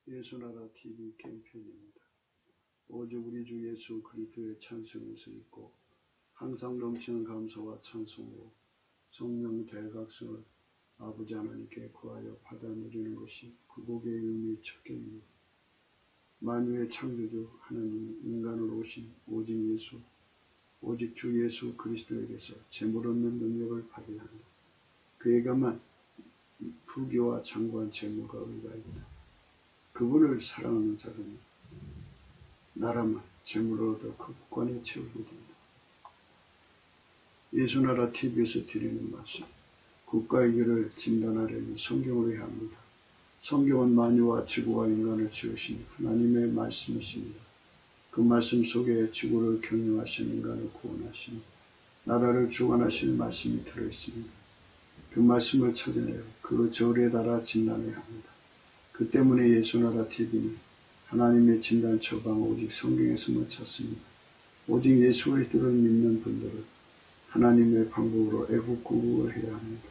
예수나라 TV 캠페인입니다. 오직 우리 주 예수 그리스도의 찬송에서 있고 항상 넘치는 감사와 찬송으로 성령 대각성을 아버지 하나님께 구하여 받아 누리는 것이 그 곡의 의미 첫개입니다. 만유의 창조주 하나님 인간으로 오신 오직 예수, 오직 주 예수 그리스도에게서 재물 얻는 능력을 받아야 한다. 그에게만 부귀와 장구한 재물과 의가 있다. 그분을 사랑하는 자들은 나라만 재물을 얻어 그 국관에 채우게 된다. 예수나라 TV에서 드리는 말씀, 국가의 길을 진단하려면 성경을 해야 합니다. 성경은 만유와 지구와 인간을 지으신 하나님의 말씀이십니다. 그 말씀 속에 지구를 경영하신 인간을 구원하신 나라를 주관하신 말씀이 들어있습니다. 그 말씀을 찾아내어 그 절에 따라 진단해야 합니다. 그 때문에 예수나라 TV는 하나님의 진단 처방 오직 성경에서만 찾습니다. 오직 예수 그리스도를 믿는 분들은 하나님의 방법으로 애국구국을 해야 합니다.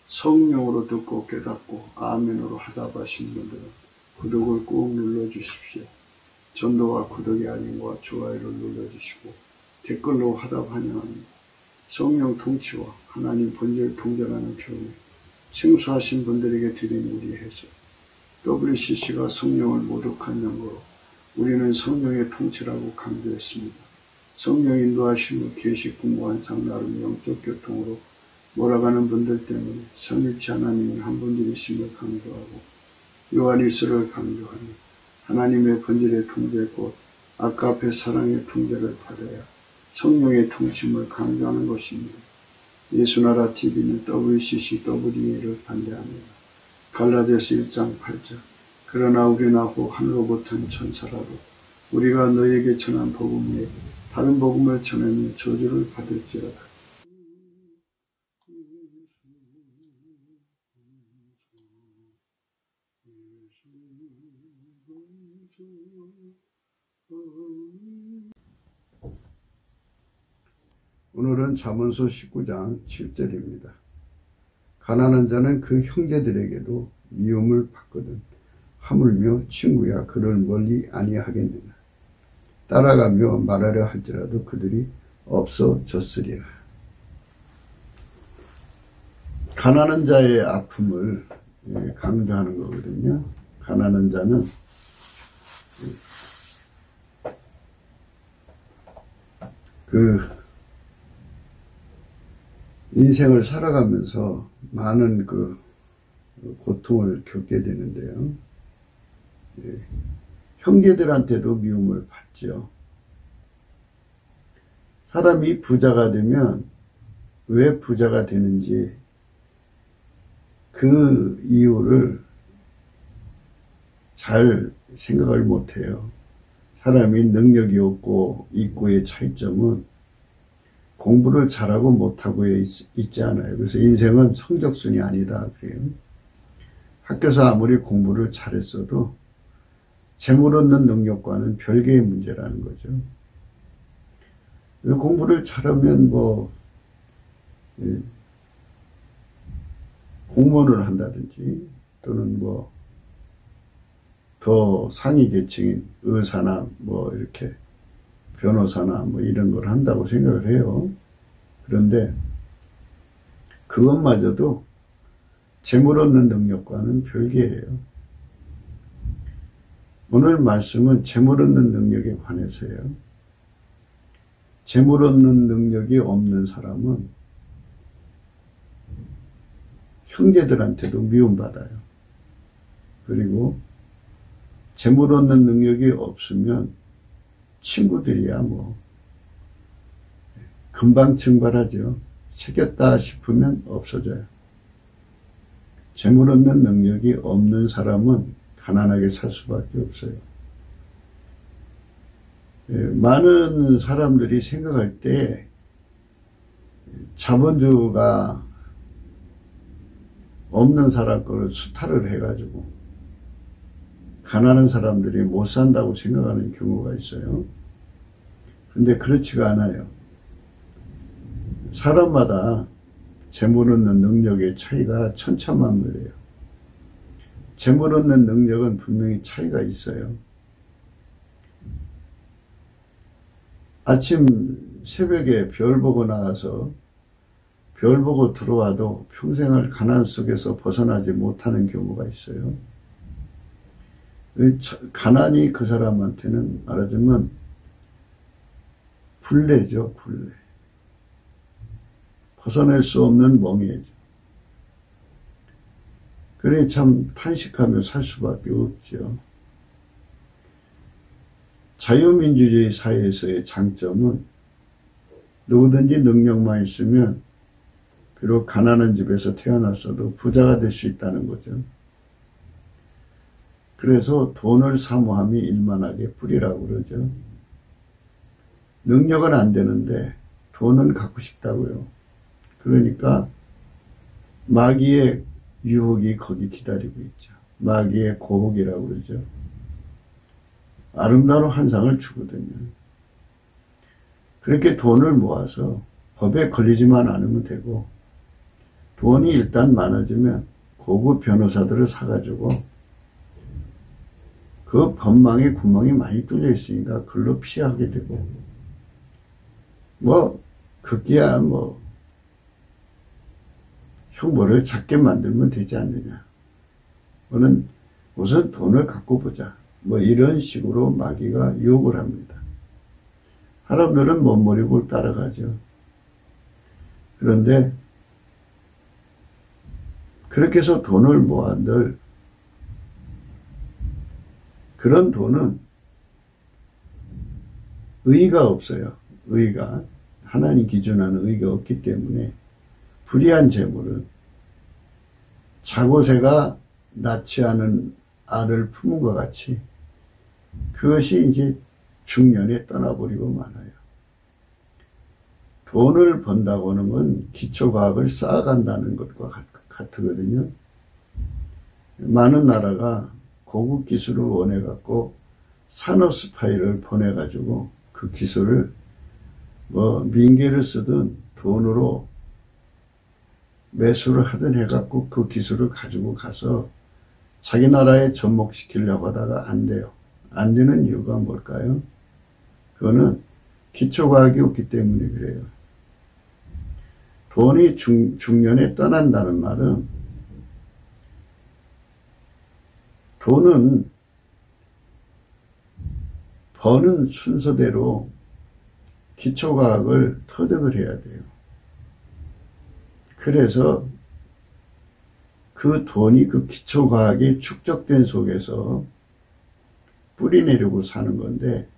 성령으로 듣고 깨닫고 아멘으로 하답하신 분들은 구독을 꾹 눌러주십시오. 전도와 구독의 알림과 좋아요를 눌러주시고 댓글로 하답 환영합니다. 성령 통치와 하나님 본질 통제라는 표현을 생수하신 분들에게 드린 우리의 해석. WCC가 성령을 모독한 연고로 우리는 성령의 통치라고 강조했습니다. 성령 인도하심을 계시 공부한상 나름 영적 교통으로 몰아가는 분들 때문에 삼위일체 하나님은 한 분들이심을 강조하고 요한일서를 강조하며 하나님의 본질의 통제 곧 아까페 사랑의 통제를 받아야 성령의 통치를 강조하는 것입니다. 예수나라 TV는 WCC, WDA를 반대합니다. 갈라디아서 1장 8절 그러나 우리는 나고 하늘로부터 천사라도 우리가 너에게 전한 복음 외에 다른 복음을 전하면 저주를 받을지어다. 오늘은 잠언서 19장 7절입니다. 가난한 자는 그 형제들에게도 미움을 받거든 하물며 친구야 그를 멀리 아니하겠느냐. 따라가며 말하려 할지라도 그들이 없어졌으리라. 가난한 자의 아픔을 강조하는 거거든요. 가난한 자는 인생을 살아가면서 많은 고통을 겪게 되는데요. 형제들한테도 미움을 받죠. 사람이 부자가 되면 왜 부자가 되는지 그 이유를 잘 생각을 못해요. 사람이 능력이 없고 있고의 차이점은 공부를 잘하고 못하고에 있지 않아요. 그래서 인생은 성적순이 아니다 그래요. 학교에서 아무리 공부를 잘했어도 재물 얻는 능력과는 별개의 문제라는 거죠. 공부를 잘하면 공무원을 한다든지 또는 더 상위 계층인 의사나 이렇게 변호사나 이런 걸 한다고 생각을 해요. 그런데 그것마저도 재물 얻는 능력과는 별개예요. 오늘 말씀은 재물 얻는 능력에 관해서예요. 재물 얻는 능력이 없는 사람은 형제들한테도 미움받아요. 그리고 재물 얻는 능력이 없으면 친구들이야 금방 증발하죠. 새겼다 싶으면 없어져요. 재물 얻는 능력이 없는 사람은 가난하게 살 수밖에 없어요. 많은 사람들이 생각할 때 자본주가 없는 사람 거를 수탈을 해가지고 가난한 사람들이 못 산다고 생각하는 경우가 있어요. 그런데 그렇지가 않아요. 사람마다 재물 얻는 능력의 차이가 천차만별이에요. 재물 얻는 능력은 분명히 차이가 있어요. 아침 새벽에 별 보고 나와서 별 보고 들어와도 평생을 가난 속에서 벗어나지 못하는 경우가 있어요. 가난이 그 사람한테는 말하자면 굴레죠, 굴레. 벗어날 수 없는 멍해죠. 그래 참 탄식하며 살 수밖에 없죠. 자유민주주의 사회에서의 장점은 누구든지 능력만 있으면 비록 가난한 집에서 태어났어도 부자가 될 수 있다는 거죠. 그래서 돈을 사모함이 일만하게 뿌리라고 그러죠. 능력은 안 되는데 돈은 갖고 싶다고요. 그러니까 마귀의 유혹이 거기 기다리고 있죠. 마귀의 고혹이라고 그러죠. 아름다운 환상을 주거든요. 그렇게 돈을 모아서 법에 걸리지만 않으면 되고, 돈이 일단 많아지면 고급 변호사들을 사가지고 그 법망에 구멍이 많이 뚫려 있으니까 그걸로 피하게 되고, 그게야 형벌을 작게 만들면 되지 않느냐. 너는 우선 돈을 갖고 보자. 이런 식으로 마귀가 유혹을 합니다. 사람들은 멋모르고 따라가죠. 그런데 그렇게 해서 돈을 모아들 그런 돈은 의의가 없어요. 의의가. 하나님 기준하는 의의가 없기 때문에 불의한 재물은 자고새가 낳지 않은 알을 품은 것 같이 그것이 이제 중년에 떠나버리고 말아요. 돈을 번다고 하는 건 기초과학을 쌓아간다는 것과 같거든요. 많은 나라가 고급 기술을 원해갖고 산업스파이를 보내가지고 그 기술을 민계를 쓰든 돈으로 매수를 하든 해갖고 그 기술을 가지고 가서 자기 나라에 접목시키려고 하다가 안 돼요. 안 되는 이유가 뭘까요? 그거는 기초과학이 없기 때문에 그래요. 돈이 중년에 떠난다는 말은 돈은 버는 순서대로 기초과학을 터득을 해야 돼요. 그래서 그 돈이 그 기초과학이 축적된 속에서 뿌리내리고 사는 건데,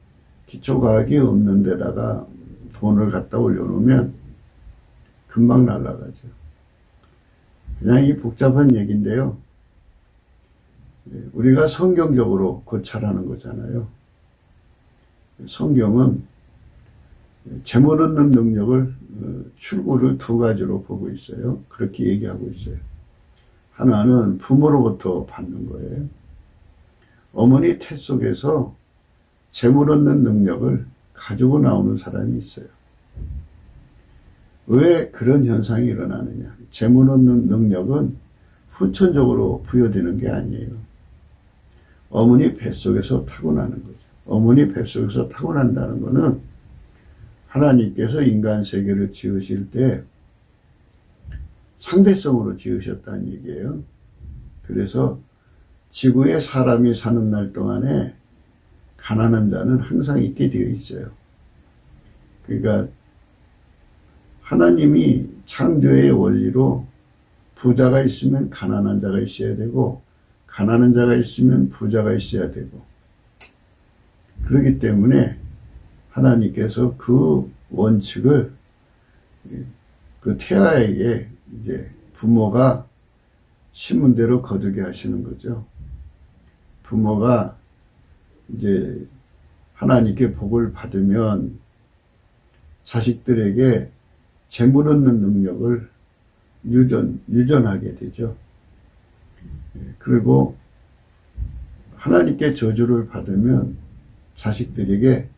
기초과학이 없는 데다가 돈을 갖다 올려놓으면 금방 날아가죠. 그냥 이 복잡한 얘기인데요. 우리가 성경적으로 고찰하는 거잖아요. 성경은 재물 얻는 능력을 출구를 두 가지로 보고 있어요. 그렇게 얘기하고 있어요. 하나는 부모로부터 받는 거예요. 어머니 태 속에서 재물 얻는 능력을 가지고 나오는 사람이 있어요. 왜 그런 현상이 일어나느냐? 재물 얻는 능력은 후천적으로 부여되는 게 아니에요. 어머니 뱃속에서 타고나는 거죠. 어머니 뱃속에서 타고난다는 거는 하나님께서 인간 세계를 지으실 때 상대성으로 지으셨다는 얘기예요. 그래서 지구에 사람이 사는 날 동안에 가난한 자는 항상 있게 되어 있어요. 그러니까 하나님이 창조의 원리로 부자가 있으면 가난한 자가 있어야 되고, 가난한 자가 있으면 부자가 있어야 되고, 그렇기 때문에 하나님께서 그 원칙을 그 태아에게 이제 부모가 신문대로 거두게 하시는 거죠. 부모가 이제 하나님께 복을 받으면 자식들에게 재물 얻는 능력을 유전하게 되죠. 그리고 하나님께 저주를 받으면 자식들에게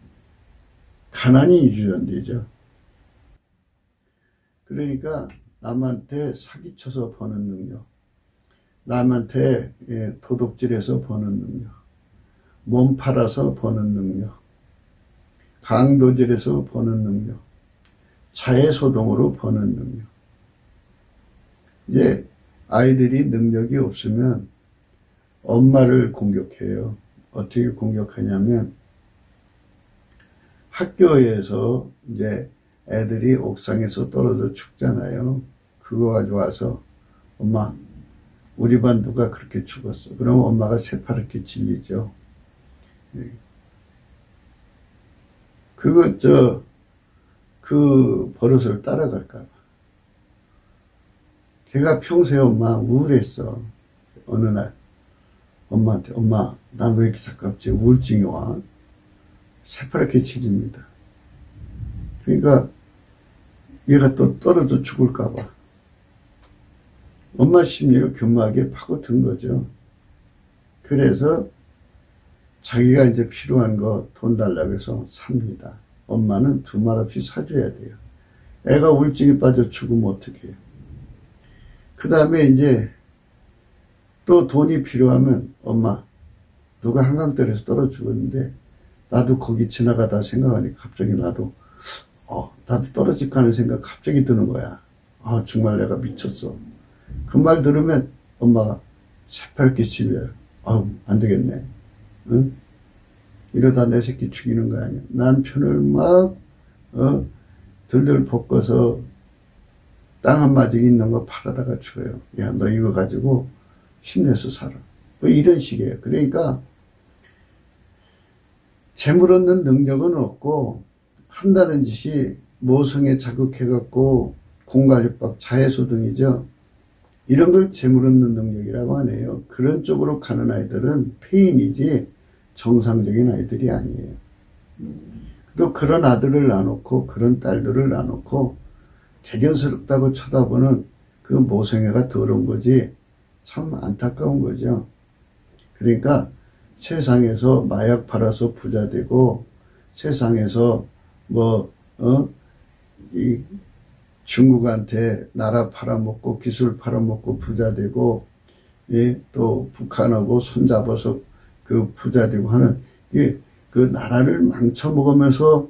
가난이 유전되죠. 그러니까 남한테 사기쳐서 버는 능력, 남한테 도둑질해서 버는 능력, 몸 팔아서 버는 능력, 강도질해서 버는 능력, 자해소동으로 버는 능력. 이제 아이들이 능력이 없으면 엄마를 공격해요. 어떻게 공격하냐면 학교에서 이제 애들이 옥상에서 떨어져 죽잖아요. 그거 가지고 와서 엄마 우리 반 누가 그렇게 죽었어. 그러면 엄마가 새파랗게 질리죠. 그 버릇을 따라갈까 봐. 걔가 평소에 엄마 우울했어. 어느 날 엄마한테 엄마 난 왜 이렇게 가깝지? 우울증이 와. 새파랗게 질립니다. 그러니까 얘가 또 떨어져 죽을까 봐. 엄마 심리를 교묘하게 파고든 거죠. 그래서 자기가 이제 필요한 거 돈 달라고 해서 삽니다. 엄마는 두 말 없이 사줘야 돼요. 애가 우울증에 빠져 죽으면 어떡해요. 그 다음에 이제 또 돈이 필요하면 엄마 누가 한강댐에서 떨어져 죽었는데 나도 거기 지나가다 생각하니까 갑자기 나도 떨어질까 하는 생각 갑자기 드는 거야. 정말 내가 미쳤어. 그 말 들으면 엄마가 새파랗게 질려요. 안 되겠네. 응? 이러다 내 새끼 죽이는 거 아니야. 남편을 막 들들 볶아서 땅 한마디 있는 거 팔아다가 줘요. 야, 너 이거 가지고 힘내서 살아. 뭐 이런 식이에요. 그러니까 재물 얻는 능력은 없고 한다는 짓이 모성에 자극해갖고 공갈협박, 자해소등이죠. 이런 걸 재물 얻는 능력이라고 하네요. 그런 쪽으로 가는 아이들은 폐인이지 정상적인 아이들이 아니에요. 또 그런 아들을 놔놓고 그런 딸들을 놔놓고 대견스럽다고 쳐다보는 그 모성애가 더러운 거지 참 안타까운 거죠. 그러니까 세상에서 마약 팔아서 부자 되고 세상에서 이 중국한테 나라 팔아먹고 기술 팔아먹고 부자 되고 또 북한하고 손잡아서 그 부자 되고 하는 그 나라를 망쳐먹으면서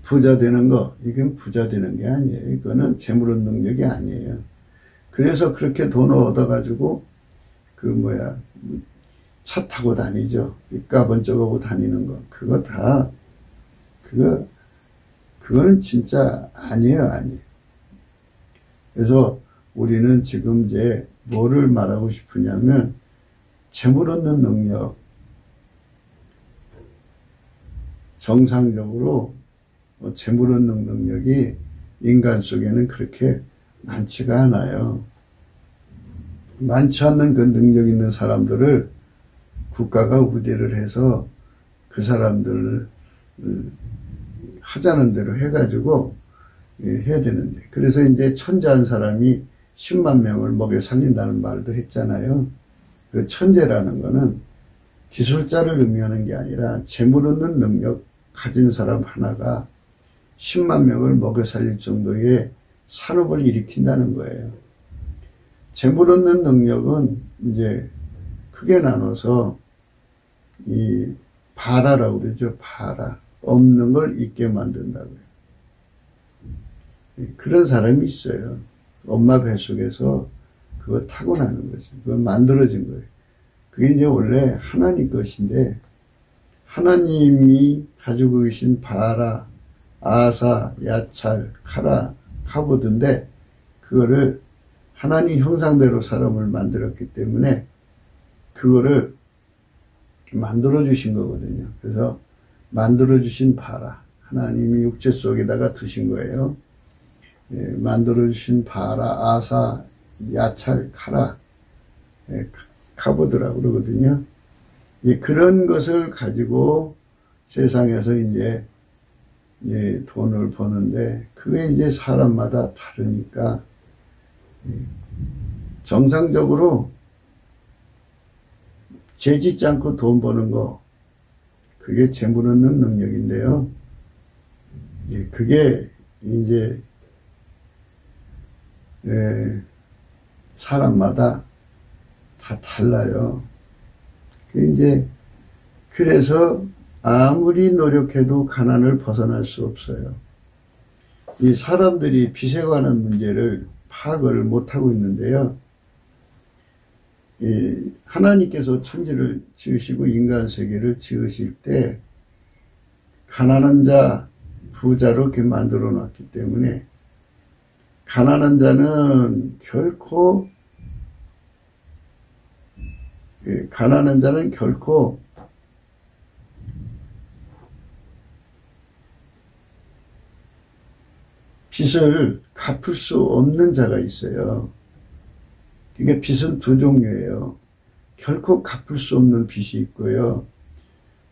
부자 되는 거, 이건 부자 되는 게 아니에요. 이거는 재물 얻는 능력이 아니에요. 그래서 그렇게 돈을 얻어가지고 차 타고 다니죠. 삐까번쩍하고 다니는 거. 그거는 진짜 아니에요. 그래서 우리는 지금 이제 뭐를 말하고 싶으냐면 재물 얻는 능력, 정상적으로 재물 얻는 능력이 인간 속에는 그렇게 많지가 않아요. 많지 않는 그 능력 있는 사람들을 국가가 우대를 해서 그 사람들을 하자는 대로 해가지고 해야 되는데, 그래서 이제 천재한 사람이 10만 명을 먹여 살린다는 말도 했잖아요. 그 천재라는 거는 기술자를 의미하는 게 아니라 재물 얻는 능력 가진 사람 하나가 10만 명을 먹여 살릴 정도의 산업을 일으킨다는 거예요. 재물 얻는 능력은 이제 크게 나눠서 이 바라라고 그러죠. 바라. 없는 걸 있게 만든다고요. 그런 사람이 있어요. 엄마 뱃속에서 그거 타고나는 거죠. 그거 만들어진 거예요. 그게 이제 원래 하나님 것인데 하나님이 가지고 계신 바라, 아사, 야찰, 카라, 카보드인데 그거를 하나님 형상대로 사람을 만들었기 때문에 그거를 만들어주신 거거든요. 그래서 만들어주신 바라, 하나님이 육체 속에다가 두신 거예요. 만들어주신 바라, 아사, 야찰, 카라, 카보드라고 그러거든요. 그런 것을 가지고 세상에서 이제 돈을 버는데 그게 이제 사람마다 다르니까 정상적으로 죄 짓지 않고 돈 버는 거, 그게 재물 얻는 능력인데요. 그게 이제 사람마다 다 달라요. 그래서 아무리 노력해도 가난을 벗어날 수 없어요. 이 사람들이 빚에 관한 문제를 파악을 못하고 있는데요. 하나님께서 천지를 지으시고 인간 세계를 지으실 때 가난한 자, 부자로 이렇게 만들어 놨기 때문에 가난한 자는 결코 빚을 갚을 수 없는 자가 있어요. 그러니까 빚은 두 종류예요. 결코 갚을 수 없는 빚이 있고요.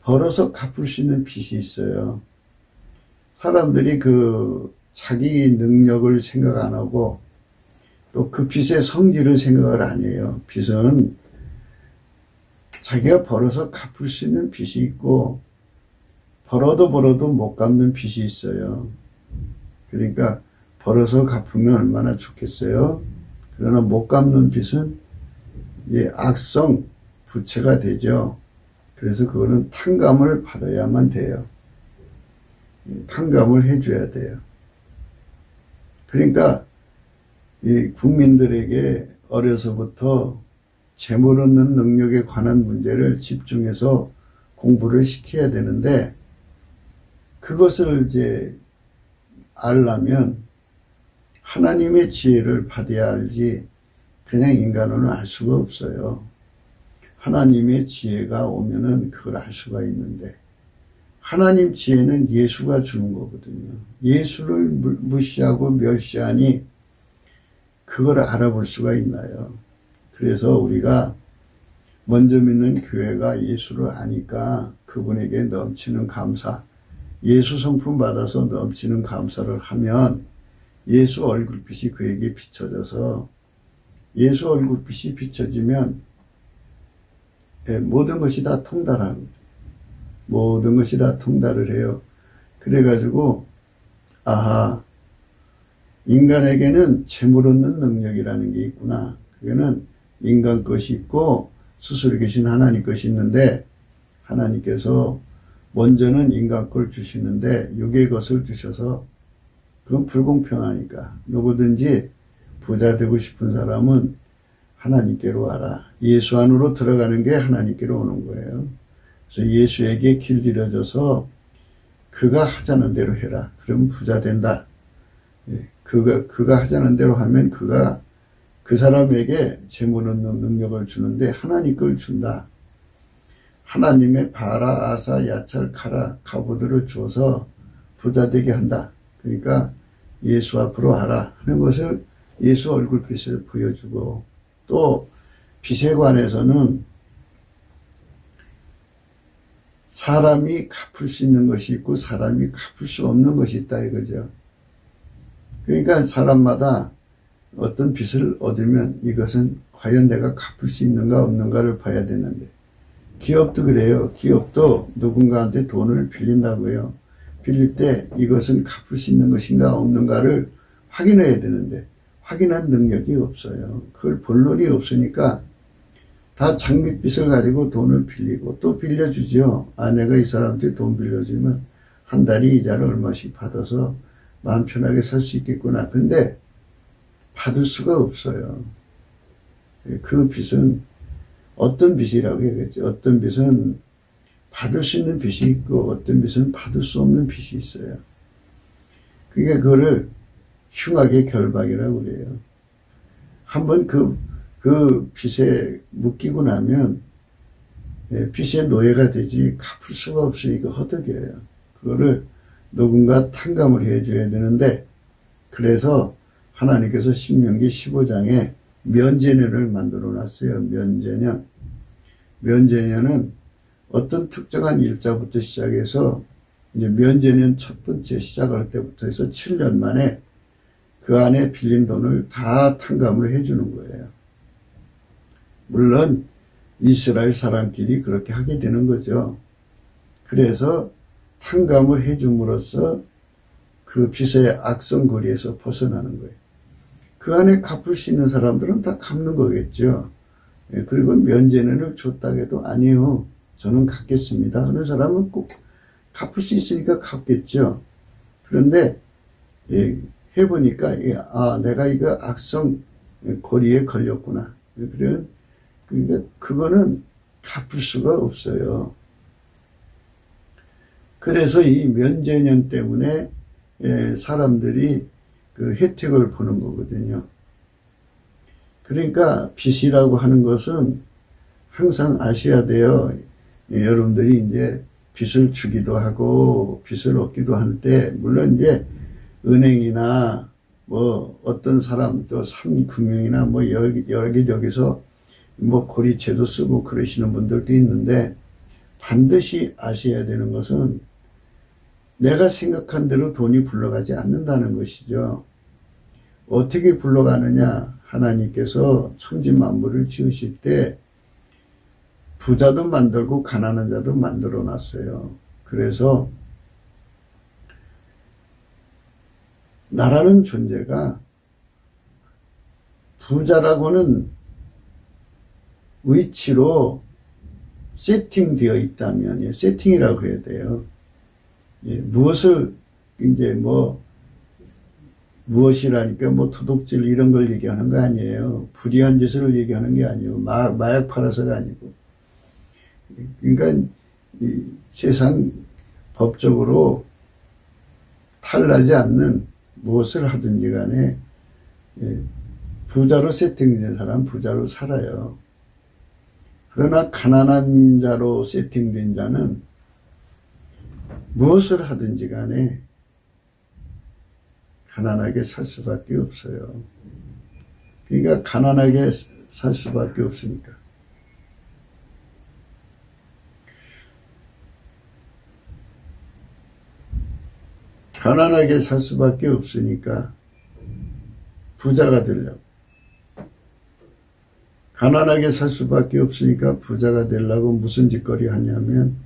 벌어서 갚을 수 있는 빚이 있어요. 사람들이 자기 능력을 생각 안 하고 또 그 빚의 성질을 생각을 안 해요. 빚은 자기가 벌어서 갚을 수 있는 빚이 있고 벌어도 못 갚는 빚이 있어요. 그러니까 벌어서 갚으면 얼마나 좋겠어요. 그러나 못 갚는 빚은 악성 부채가 되죠. 그래서 그거는 탕감을 받아야만 돼요. 탕감을 해줘야 돼요. 그러니까 이 국민들에게 어려서부터 재물 얻는 능력에 관한 문제를 집중해서 공부를 시켜야 되는데 그것을 알려면 하나님의 지혜를 받아야 알지 그냥 인간으로는 알 수가 없어요. 하나님의 지혜가 오면은 그걸 알 수가 있는데 하나님 지혜는 예수가 주는 거거든요. 예수를 무시하고 멸시하니 그걸 알아볼 수가 있나요? 그래서 우리가 먼저 믿는 교회가 예수를 아니까 그분에게 넘치는 감사, 예수 성품 받아서 넘치는 감사를 하면 예수 얼굴빛이 그에게 비춰져서 예수 얼굴빛이 비춰지면 모든 것이 다 통달합니다. 모든 것이 다 통달을 해요. 그래가지고 아하, 인간에게는 재물 얻는 능력이라는 게 있구나. 그거는 인간 것이 있고 스스로 계신 하나님 것이 있는데 하나님께서 먼저는 인간 걸 주시는데 육의 것을 주셔서 그건 불공평하니까 누구든지 부자 되고 싶은 사람은 하나님께로 와라. 예수 안으로 들어가는 게 하나님께로 오는 거예요. 그래서 예수에게 길들여져서 그가 하자는 대로 해라. 그러면 부자 된다. 그가 하자는 대로 하면 그가 그 사람에게 재물 얻는 능력을 주는데 하나님 걸 준다. 하나님의 바라, 아사, 야찰, 카라, 가보들을 줘서 부자 되게 한다. 그러니까 예수 앞으로 와라 하는 것을 예수 얼굴빛을 보여주고 또 빚에 관해서는 사람이 갚을 수 있는 것이 있고 사람이 갚을 수 없는 것이 있다 이거죠. 그러니까 사람마다 어떤 빚을 얻으면 이것은 과연 내가 갚을 수 있는가 없는가를 봐야 되는데 기업도 그래요. 기업도 누군가한테 돈을 빌린다고요. 빌릴 때 이것은 갚을 수 있는 것인가 없는가를 확인해야 되는데 확인한 능력이 없어요. 그걸 볼 놈이 없으니까 다 장밋빚을 가지고 돈을 빌리고 또 빌려주죠. 아내가 이 사람한테 돈 빌려주면 한 달에 이자를 얼마씩 받아서 마음 편하게 살 수 있겠구나. 근데 받을 수가 없어요. 그 빚은 어떤 빚이라고 해야겠죠. 어떤 빚은 받을 수 있는 빚이 있고 어떤 빚은 받을 수 없는 빚이 있어요. 그러니까 그거를 흉악의 결박이라고 그래요. 한번 그 빚에 묶이고 나면 빚의 노예가 되지 갚을 수가 없으니까 허덕여요. 그거를 누군가 탕감을 해줘야 되는데 그래서 하나님께서 신명기 15장에 면제년을 만들어 놨어요. 면제년. 면제년은 어떤 특정한 일자부터 시작해서 이제 면제년 첫 번째 시작할 때부터 해서 7년 만에 그 안에 빌린 돈을 다 탕감을 해주는 거예요. 물론 이스라엘 사람끼리 그렇게 하게 되는 거죠. 그래서 탕감을 해줌으로써 그 빚의 악성거리에서 벗어나는 거예요. 그 안에 갚을 수 있는 사람들은 다 갚는 거겠죠. 그리고 면제인을 줬다고 해도 아니요, 저는 갚겠습니다 하는 사람은 꼭 갚을 수 있으니까 갚겠죠. 그런데 해보니까 내가 이거 악성 고리에 걸렸구나. 그러니까 그거는 갚을 수가 없어요. 그래서 이 면제년 때문에 사람들이 그 혜택을 보는 거거든요. 그러니까 빚이라고 하는 것은 항상 아셔야 돼요. 여러분들이 이제 빚을 주기도 하고 빚을 얻기도 할 때, 물론 이제 은행이나 뭐 어떤 사람 또 삼금융이나 뭐 여러 개 저기서 뭐 고리채도 쓰고 그러시는 분들도 있는데, 반드시 아셔야 되는 것은 내가 생각한 대로 돈이 굴러가지 않는다는 것이죠. 어떻게 굴러가느냐? 하나님께서 천지만물을 지으실 때 부자도 만들고 가난한 자도 만들어 놨어요. 그래서 나라는 존재가 부자라고는 위치로 세팅되어 있다면, 세팅이라고 해야 돼요. 무엇을 이제 무엇이라니까 도둑질 이런 걸 얘기하는 거 아니에요. 불의한 짓을 얘기하는 게 아니에요. 마약 팔아서가 아니고. 그러니까 이 세상 법적으로 탈나지 않는 무엇을 하든지 간에 부자로 세팅된 사람은 부자로 살아요. 그러나 가난한 자로 세팅된 자는 무엇을 하든지 간에 가난하게 살 수밖에 없어요. 그러니까 가난하게 살 수밖에 없으니까. 가난하게 살 수밖에 없으니까 부자가 되려고. 가난하게 살 수밖에 없으니까 부자가 되려고 무슨 짓거리 하냐면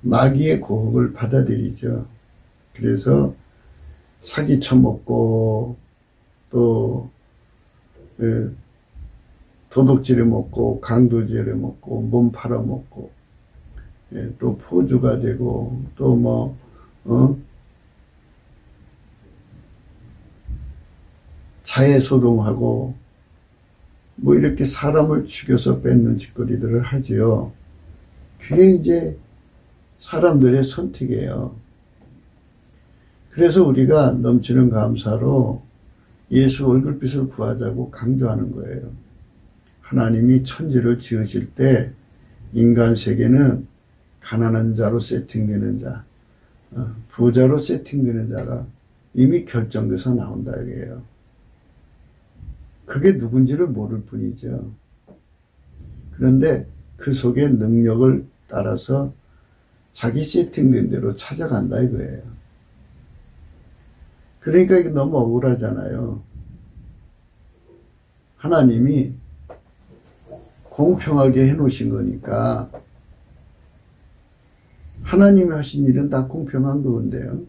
마귀의 고혹을 받아들이죠. 그래서 사기 쳐먹고 또 도둑질해 먹고 강도질해 먹고 몸 팔아먹고 또 포주가 되고 또 자해소동하고 이렇게 사람을 죽여서 뺏는 짓거리들을 하지요. 그게 이제 사람들의 선택이에요. 그래서 우리가 넘치는 감사로 예수 얼굴빛을 구하자고 강조하는 거예요. 하나님이 천지를 지으실 때 인간 세계는 가난한 자로 세팅되는 자, 부자로 세팅되는 자가 이미 결정돼서 나온다 이게요. 그게 누군지를 모를 뿐이죠. 그런데 그 속에 능력을 따라서 자기 세팅된 대로 찾아간다 이거예요. 그러니까 이게 너무 억울하잖아요. 하나님이 공평하게 해놓으신 거니까 하나님이 하신 일은 다 공평한 건데요.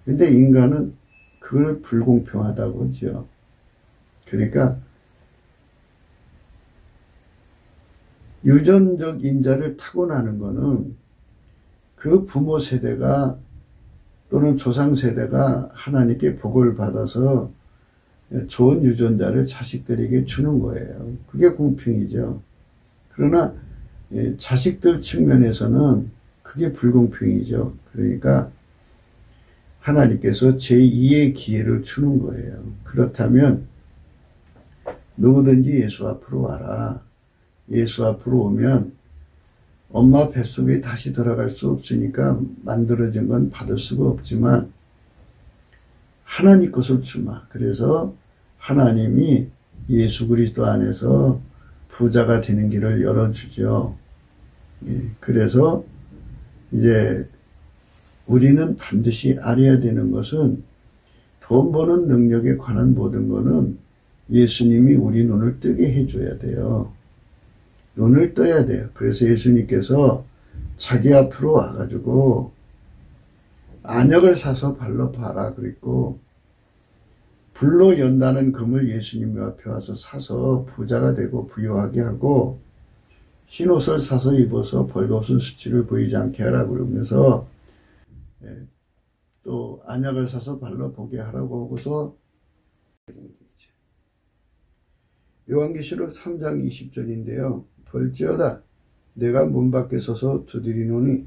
근데 인간은 그걸 불공평하다고 하죠. 그러니까 유전적 인자를 타고나는 거는 그 부모 세대가 또는 조상 세대가 하나님께 복을 받아서 좋은 유전자를 자식들에게 주는 거예요. 그게 공평이죠. 그러나 자식들 측면에서는 그게 불공평이죠. 그러니까 하나님께서 제2의 기회를 주는 거예요. 그렇다면 누구든지 예수 앞으로 와라. 예수 앞으로 오면 엄마 뱃속에 다시 들어갈 수 없으니까 만들어진 건 받을 수가 없지만 하나님 것을 주마. 그래서 하나님이 예수 그리스도 안에서 부자가 되는 길을 열어주죠. 그래서 이제 우리는 반드시 알아야 되는 것은 돈 버는 능력에 관한 모든 거는 예수님이 우리 눈을 뜨게 해줘야 돼요. 눈을 떠야 돼요. 그래서 예수님께서 자기 앞으로 와가지고 안역을 사서 발로 봐라 그랬고 불로 연다는 금을 예수님 앞에 와서 사서 부자가 되고 부유하게 하고 흰옷을 사서 입어서 벌거벗은 수치를 보이지 않게 하라고 그러면서 또 안약을 사서 발로 보게 하라고 하고서 요한계시록 3장 20절인데요. 볼지어다 내가 문 밖에 서서 두드리노니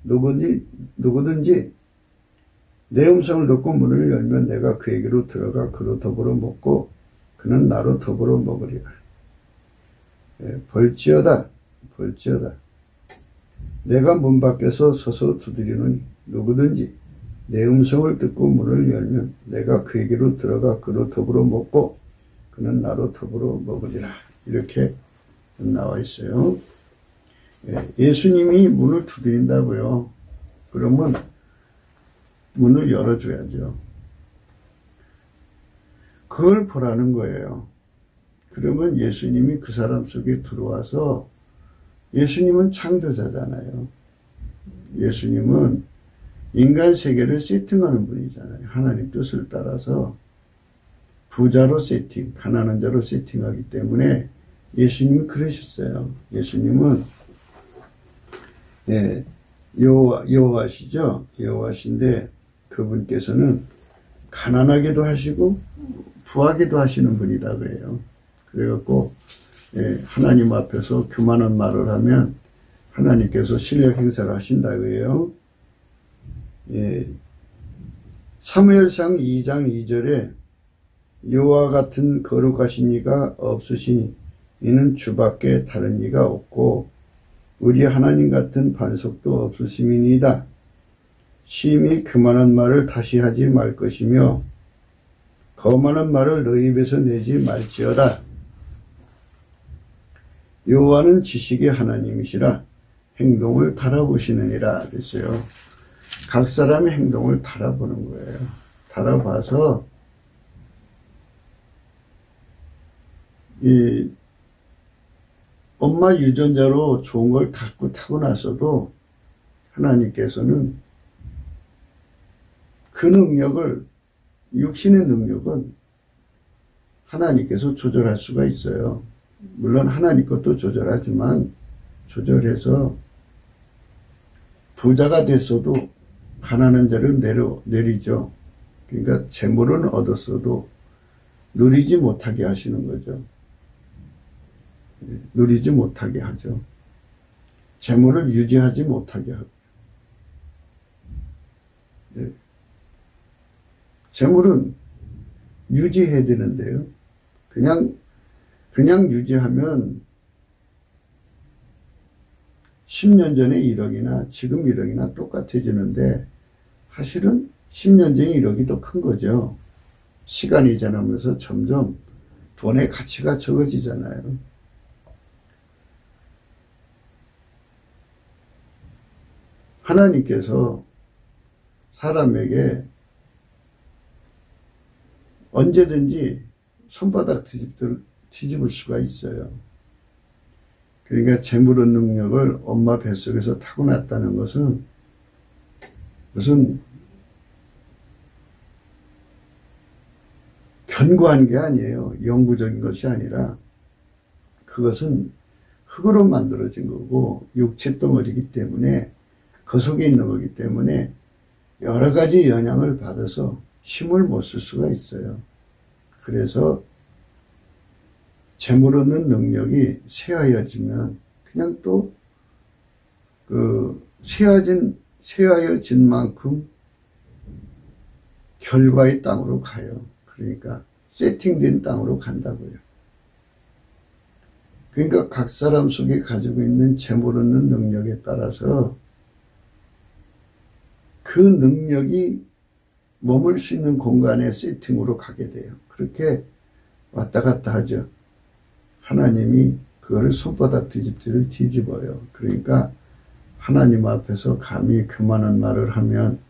누구든지 내 음성을 듣고 문을 열면 내가 그에게로 들어가 그로 더불어 먹고 그는 나로 더불어 먹으리라. 볼지어다 내가 문 밖에서 서서 두드리노니 누구든지 내 음성을 듣고 문을 열면 내가 그에게로 들어가 그로 더불어 먹고 그는 나로 더불어 먹으리라. 이렇게 나와 있어요. 예수님이 문을 두드린다고요. 그러면 문을 열어줘야죠. 그걸 보라는 거예요. 그러면 예수님이 그 사람 속에 들어와서 예수님은 창조자잖아요. 예수님은 인간 세계를 세팅하는 분이잖아요. 하나님 뜻을 따라서 부자로 세팅, 가난한 자로 세팅하기 때문에 예수님은 그러셨어요. 예수님은 여호와시죠. 여호와신데 그분께서는 가난하게도 하시고 부하게도 하시는 분이다 그래요. 그래갖고 하나님 앞에서 교만한 말을 하면 하나님께서 실력 행사를 하신다 그래요. 사무엘상 2장 2절에 여호와 같은 거룩하신 이가 없으시니 이는 주밖에 다른 이가 없고 우리 하나님 같은 반석도 없으심이니이다. 심히 교만한 말을 다시 하지 말 것이며 거만한 말을 너희 입에서 내지 말지어다. 여호와는 지식의 하나님이시라 행동을 달아보시느니라 그랬어요. 각 사람의 행동을 달아보는 거예요. 달아봐서 이 엄마 유전자로 좋은 걸 타고났어도 하나님께서는 그 능력을, 육신의 능력은 하나님께서 조절할 수가 있어요. 물론 하나님 것도 조절하지만 조절해서 부자가 됐어도 가난한 자를 내리죠. 그러니까 재물은 얻었어도 누리지 못하게 하시는 거죠. 누리지 못하게 하죠. 재물을 유지하지 못하게 하고. 재물은 유지해야 되는데요. 그냥 유지하면 10년 전에 1억이나 지금 1억이나 똑같아지는데 사실은 10년 전에 1억이 더 큰 거죠. 시간이 지나면서 점점 돈의 가치가 적어지잖아요. 하나님께서 사람에게 언제든지 손바닥 뒤집을 수가 있어요. 그러니까 재물 얻는 능력을 엄마 뱃속에서 타고났다는 것은 무슨 견고한 게 아니에요. 영구적인 것이 아니라 그것은 흙으로 만들어진 거고 육체 덩어리이기 때문에 그 속에 있는 거기 때문에 여러 가지 영향을 받아서 힘을 못 쓸 수가 있어요. 그래서 재물 얻는 능력이 쇠하여지면 그냥 또 쇠하여진 만큼 결과의 땅으로 가요. 그러니까 세팅된 땅으로 간다고요. 그러니까 각 사람 속에 가지고 있는 재물 얻는 능력에 따라서 그 능력이 머물 수 있는 공간의 세팅으로 가게 돼요. 그렇게 왔다 갔다 하죠. 하나님이 그거를 손바닥 뒤집기를 뒤집어요. 그러니까 하나님 앞에서 감히 교만한 말을 하면,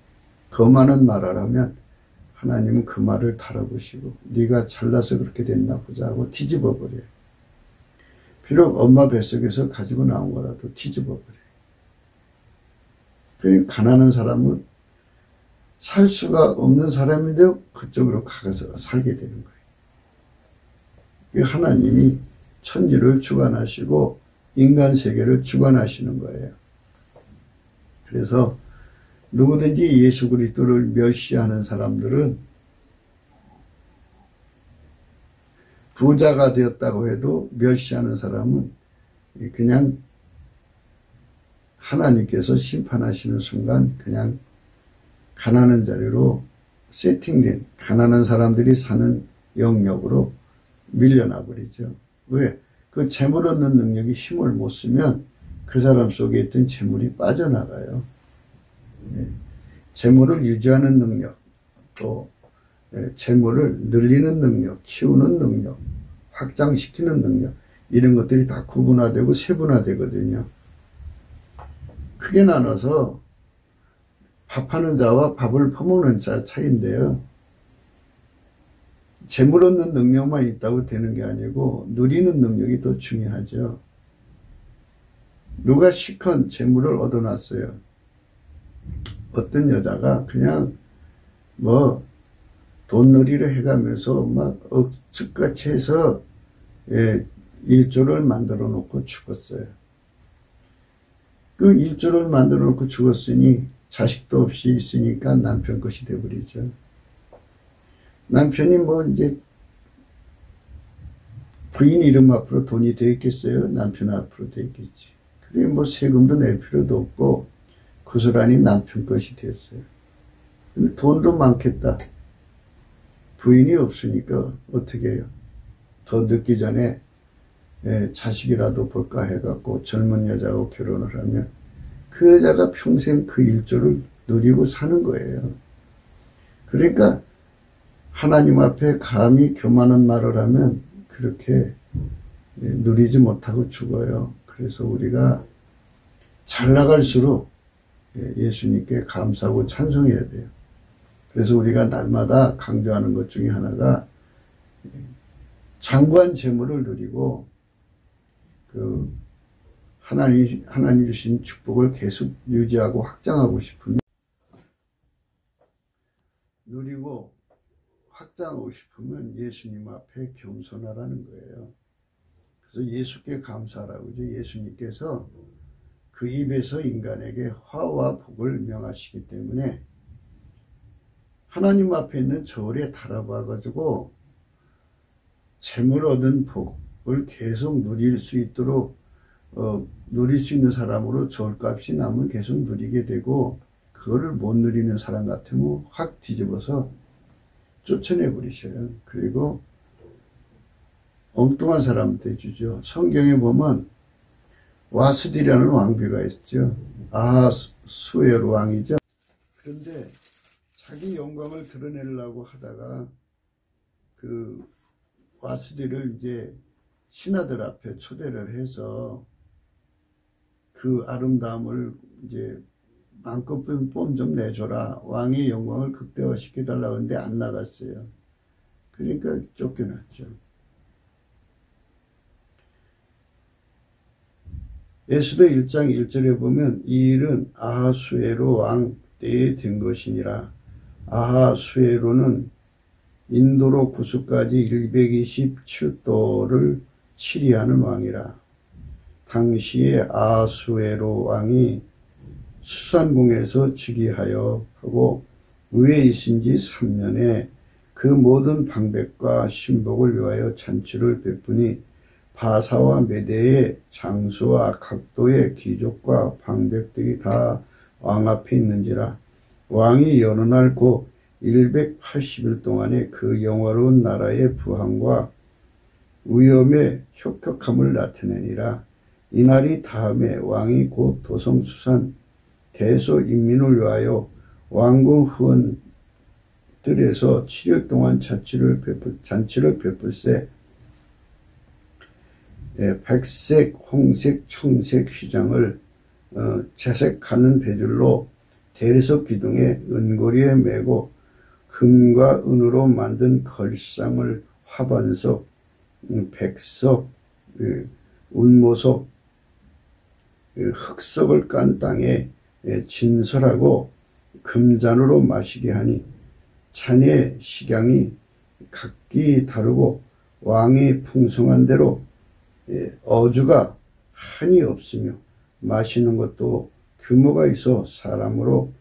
거만한 말을 하면 하나님은 그 말을 달아보시고 네가 잘나서 그렇게 됐나 보자 하고 뒤집어 버려요. 비록 엄마 뱃속에서 가지고 나온 거라도 뒤집어 버려요. 그러니까 가난한 사람은 살 수가 없는 사람인데 그쪽으로 가서 살게 되는 거예요. 하나님이 천지를 주관하시고 인간 세계를 주관하시는 거예요. 그래서 누구든지 예수 그리스도를 멸시하는 사람들은 부자가 되었다고 해도 멸시하는 사람은 그냥 하나님께서 심판하시는 순간 그냥 가난한 자리로 세팅된 가난한 사람들이 사는 영역으로 밀려나 버리죠. 왜? 그 재물 얻는 능력이 힘을 못 쓰면 그 사람 속에 있던 재물이 빠져나가요. 재물을 유지하는 능력, 또 재물을 늘리는 능력, 키우는 능력, 확장시키는 능력, 이런 것들이 다 구분화되고 세분화되거든요. 크게 나눠서 밥하는 자와 밥을 퍼먹는 자 차이인데요. 재물 얻는 능력만 있다고 되는 게 아니고 누리는 능력이 더 중요하죠. 누가 시컨 재물을 얻어놨어요. 어떤 여자가 그냥 돈놀이를 해가면서 막 억측같이 해서 일조를 만들어 놓고 죽었어요. 그 일조를 만들어 놓고 죽었으니 자식도 없이 있으니까 남편 것이 되어버리죠. 남편이 이제 부인 이름 앞으로 돈이 돼 있겠어요? 남편 앞으로 돼 있겠지. 그래 세금도 낼 필요도 없고 고스란히 남편 것이 됐어요. 근데 돈도 많겠다. 부인이 없으니까 어떻게 해요? 더 늦기 전에 자식이라도 볼까 해갖고 젊은 여자하고 결혼을 하면 그 여자가 평생 그 일조를 누리고 사는 거예요. 그러니까 하나님 앞에 감히 교만한 말을 하면 그렇게 누리지 못하고 죽어요. 그래서 우리가 잘 나갈수록 예수님께 감사하고 찬송해야 돼요. 그래서 우리가 날마다 강조하는 것 중에 하나가 장구한 재물을 누리고 하나님 주신 축복을 계속 유지하고 확장하고 싶으면 누리고 확장하고 싶으면 예수님 앞에 겸손하라는 거예요. 그래서 예수께 감사하라고 하죠. 예수님께서 그 입에서 인간에게 화와 복을 명하시기 때문에 하나님 앞에 있는 저울에 달아봐가지고 재물 얻은 복을 계속 누릴 수 있도록 누릴 수 있는 사람으로 저울값이 나면 계속 누리게 되고 그거를 못 누리는 사람 같으면 확 뒤집어서 쫓아내 버리셔요. 그리고 엉뚱한 사람한테 주죠. 성경에 보면 와스디라는 왕비가 있죠. 아하수에로 왕이죠. 그런데 자기 영광을 드러내려고 하다가 그 와스디를 이제 신하들 앞에 초대를 해서 그 아름다움을 이제 마음껏 뽐 좀 내줘라. 왕의 영광을 극대화시켜달라고 하는데 안 나갔어요. 그러니까 쫓겨났죠. 에스더 1장 1절에 보면 이 일은 아하수에로 왕 때에 된 것이니라. 아하수에로는 인도로 구수까지 127도를 치리하는 왕이라. 당시에 아하수에로 왕이 수산궁에서 즉위하여 하고 의에 있은 지 3년에 그 모든 방백과 신복을 위하여 잔치를 베푸니 바사와 메대의 장수와 각도의 귀족과 방백들이 다 왕 앞에 있는지라. 왕이 여러 날 곧 180일 동안에 그 영화로운 나라의 부항과 위엄의 혁혁함을 나타내니라. 이날이 다음에 왕이 곧 도성수산 대소 인민을 위하여 왕궁 후원들에서 7일 동안 잔치를 베풀세 백색, 홍색, 청색 휘장을 채색하는 배줄로 대리석 기둥에 은고리에 매고 금과 은으로 만든 걸상을 화반석, 백석, 운모석, 흑석을 깐 땅에 진설하고 금잔으로 마시게 하니 잔의 식양이 각기 다르고 왕이 풍성한 대로 어주가 한이 없으며 마시는 것도 규모가 있어 사람으로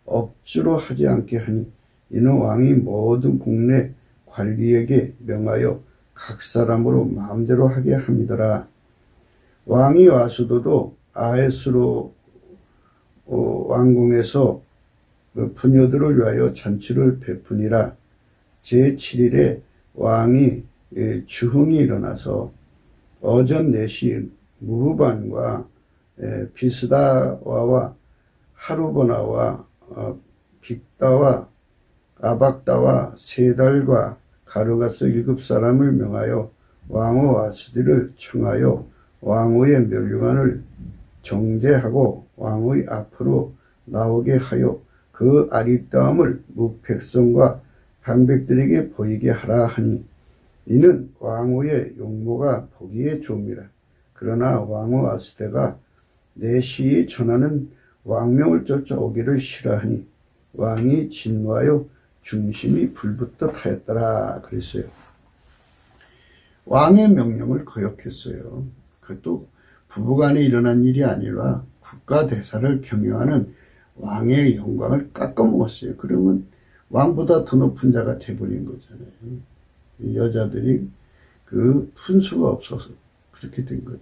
억지로 하지 않게 하니 이는 왕이 모든 국내 관리에게 명하여 각 사람으로 마음대로 하게 함이더라. 왕이 와수도도 아헤스로 왕궁에서 부녀들을 위하여 잔치를 베푸니라. 제7일에 왕이 주흥이 일어나서 어전 4시 무후반과 비스다와와 하루보나와 빅다와 아박다와 세달과 가르가스 7사람을 명하여 왕후 와스디를 청하여 왕후의 멸류관을 정제하고 왕후의 앞으로 나오게 하여 그 아리따움을 묵백성과 방백들에게 보이게 하라 하니 이는 왕후의 용모가 보기에 좋음이라. 그러나 왕후 아스테가 내 시에 전하는 왕명을 쫓아오기를 싫어하니 왕이 진노하여 중심이 불붙듯 하였더라 그랬어요. 왕의 명령을 거역했어요. 그것도 부부간에 일어난 일이 아니라 국가 대사를 경영하는 왕의 영광을 깎아먹었어요. 그러면 왕보다 더 높은 자가 돼버린 거잖아요. 여자들이 그 분수가 없어서 그렇게 된 거죠.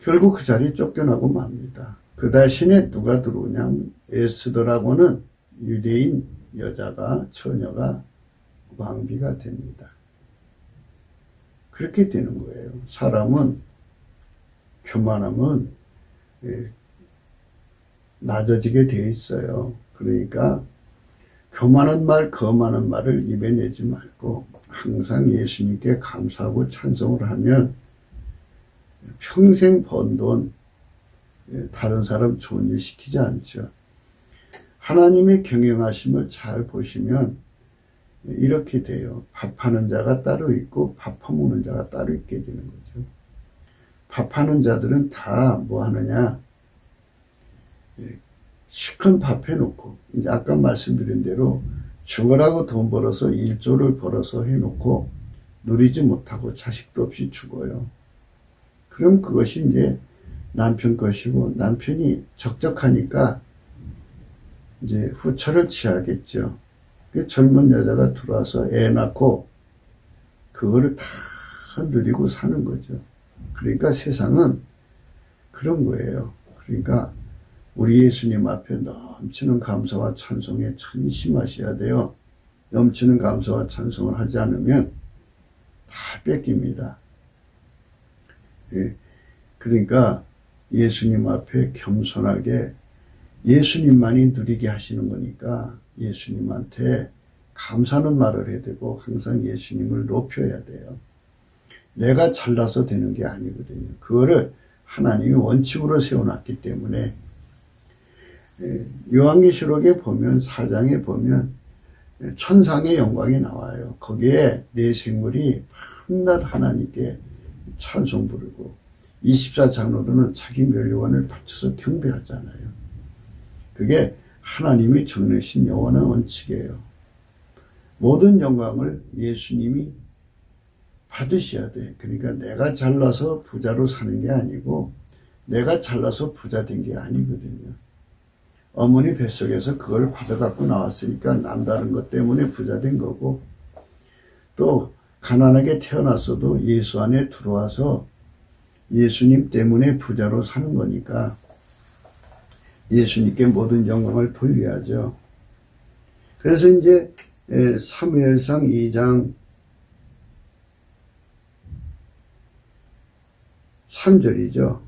결국 그 자리에 쫓겨나고 맙니다. 그 대신에 누가 들어오냐면 에스더라고는 유대인 여자가 처녀가 왕비가 됩니다. 그렇게 되는 거예요. 사람은 교만하면 낮아지게 되어 있어요. 그러니까 교만한 말, 거만한 말을 입에 내지 말고 항상 예수님께 감사하고 찬송을 하면 평생 번 돈 다른 사람 좋은 일 시키지 않죠. 하나님의 경영하심을 잘 보시면 이렇게 돼요. 밥하는 자가 따로 있고 밥 퍼먹는 자가 따로 있게 되는 거죠. 밥하는 자들은 다 뭐 하느냐, 시큰 밥 해놓고 이제 아까 말씀드린 대로 죽으라고 돈 벌어서 1조를 벌어서 해놓고 누리지 못하고 자식도 없이 죽어요. 그럼 그것이 이제 남편 것이고 남편이 적적하니까 이제 후처를 취하겠죠. 그 젊은 여자가 들어와서 애 낳고 그거를 다 누리고 사는 거죠. 그러니까 세상은 그런 거예요. 그러니까 우리 예수님 앞에 넘치는 감사와 찬송에 전심하셔야 돼요. 넘치는 감사와 찬송을 하지 않으면 다 뺏깁니다. 그러니까 예수님 앞에 겸손하게 예수님만이 누리게 하시는 거니까 예수님한테 감사하는 말을 해야 되고 항상 예수님을 높여야 돼요. 내가 잘나서 되는 게 아니거든요. 그거를 하나님이 원칙으로 세워놨기 때문에 요한계시록에 보면 4장에 보면 천상의 영광이 나와요. 거기에 네 생물이 밤낮 하나님께 찬송 부르고 24장로로는 자기 멸류관을 바쳐서 경배하잖아요. 그게 하나님이 정해신 영원한 원칙이에요. 모든 영광을 예수님이 받으셔야 돼. 그러니까 내가 잘나서 부자로 사는 게 아니고 내가 잘나서 부자 된 게 아니거든요. 어머니 뱃속에서 그걸 받아갖고 나왔으니까 남다른 것 때문에 부자 된 거고 또 가난하게 태어났어도 예수 안에 들어와서 예수님 때문에 부자로 사는 거니까 예수님께 모든 영광을 돌려야죠. 그래서 이제 사무엘상 2장 3절이죠.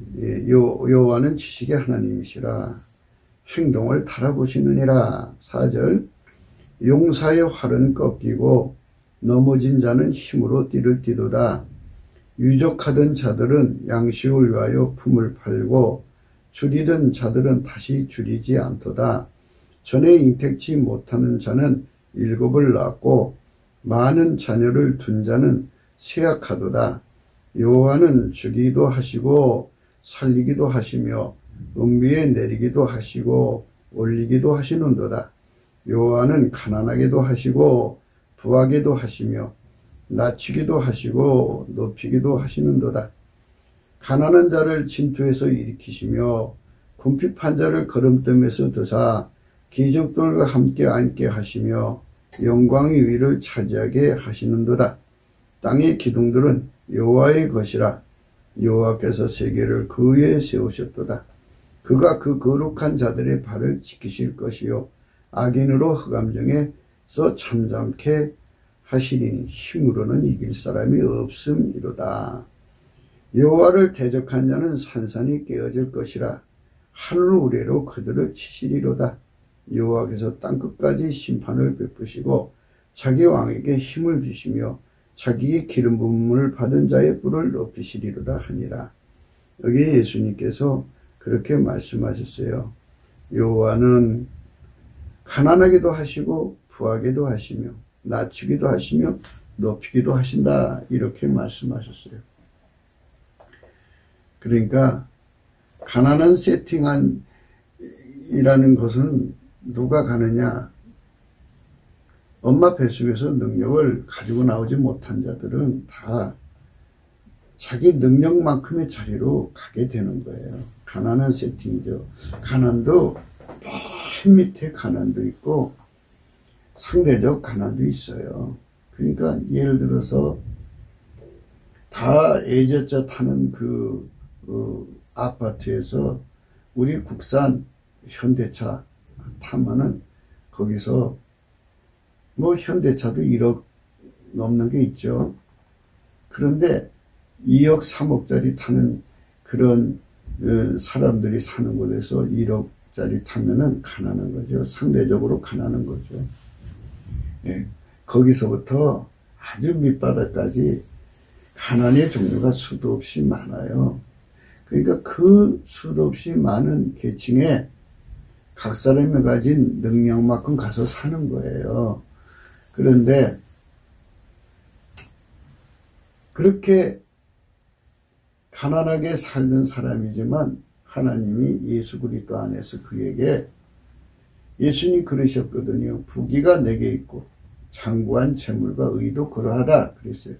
여호와는 지식의 하나님이시라 행동을 달아보시느니라. 4절 용사의 활은 꺾이고 넘어진 자는 힘으로 띠를 띠도다. 유족하던 자들은 양식을 위하여 품을 팔고 줄이던 자들은 다시 줄이지 않도다. 전에 잉택치 못하는 자는 7을 낳고 많은 자녀를 둔 자는 쇠약하도다. 여호와는 주기도 하시고 살리기도 하시며 은비에 내리기도 하시고 올리기도 하시는도다. 여호와는 가난하게도 하시고 부하게도 하시며 낮추기도 하시고 높이기도 하시는도다. 가난한 자를 진토에서 일으키시며 궁핍한 자를 거름뜸에서 드사 기족들과 함께 앉게 하시며 영광의 위를 차지하게 하시는도다. 땅의 기둥들은 여호와의 것이라. 여호와께서 세계를 그 위에 세우셨도다. 그가 그 거룩한 자들의 발을 지키실 것이요 악인으로 흑암중에서 잠잠케 하시리니 힘으로는 이길 사람이 없음이로다. 여호와를 대적한 자는 산산이 깨어질 것이라. 하늘 우레로 그들을 치시리로다. 여호와께서 땅끝까지 심판을 베푸시고 자기 왕에게 힘을 주시며 자기의 기름 부음을 받은 자의 뿔을 높이시리로다 하니라. 여기 예수님께서 그렇게 말씀하셨어요. 여호와는 가난하게도 하시고 부하게도 하시며 낮추기도 하시며 높이기도 하신다, 이렇게 말씀하셨어요. 그러니까 가난한 세팅한 이라는 것은 누가 가느냐? 엄마 뱃속에서 능력을 가지고 나오지 못한 자들은 다 자기 능력만큼의 자리로 가게 되는 거예요. 가난한 세팅이죠. 가난도 맨 밑에 가난도 있고 상대적 가난도 있어요. 그러니까 예를 들어서 다 A제자 타는 그 아파트에서 우리 국산 현대차 타면은 거기서 뭐 현대차도 1억 넘는 게 있죠. 그런데 2억 3억짜리 타는 그런 사람들이 사는 곳에서 1억짜리 타면은 가난한 거죠. 상대적으로 가난한 거죠. 예, 거기서부터 아주 밑바닥까지 가난의 종류가 수도 없이 많아요. 그러니까 그 수도 없이 많은 계층에 각 사람이 가진 능력만큼 가서 사는 거예요. 그런데 그렇게 가난하게 살던 사람이지만 하나님이 예수 그리스도 안에서 그에게, 예수님 그러셨거든요. 부귀가 내게 있고 장구한 재물과 의도 그러하다 그랬어요.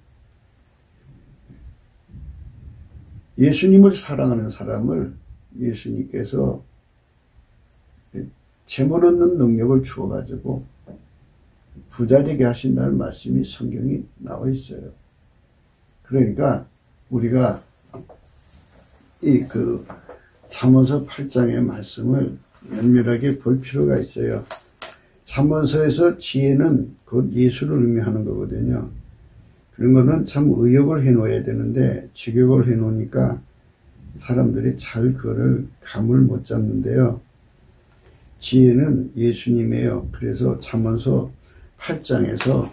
예수님을 사랑하는 사람을 예수님께서 재물 얻는 능력을 주어가지고 부자되게 하신다는 말씀이 성경에 나와 있어요. 그러니까 우리가 이 잠언서 8장의 말씀을 면밀하게 볼 필요가 있어요. 잠언서에서 지혜는 곧 예수를 의미하는 거거든요. 그런 거는 참 의역을 해놓아야 되는데 직역을 해놓으니까 사람들이 잘 그거를 감을 못 잡는데요. 지혜는 예수님이에요. 그래서 잠언서 8장에서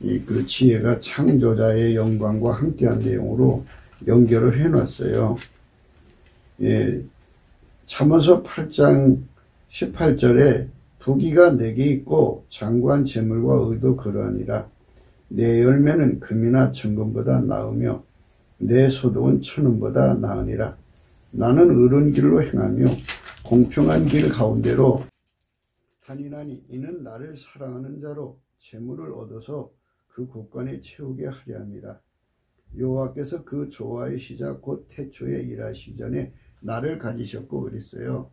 그 지혜가 창조자의 영광과 함께한 내용으로 연결을 해놨어요. 예, 잠언서 8장 18절에 부귀가 내게 있고 장구한 재물과 의도 그러하니라. 내 열매는 금이나 정금보다 나으며 내 소득은 천원보다 나으니라. 나는 의로운 길로 행하며 공평한 길 가운데로 다니나니 이는 나를 사랑하는 자로 재물을 얻어서 그 곳간에 채우게 하려 함이라. 여호와께서 그 조화의 시작 곧 태초에 일하시기 전에 나를 가지셨고 그랬어요.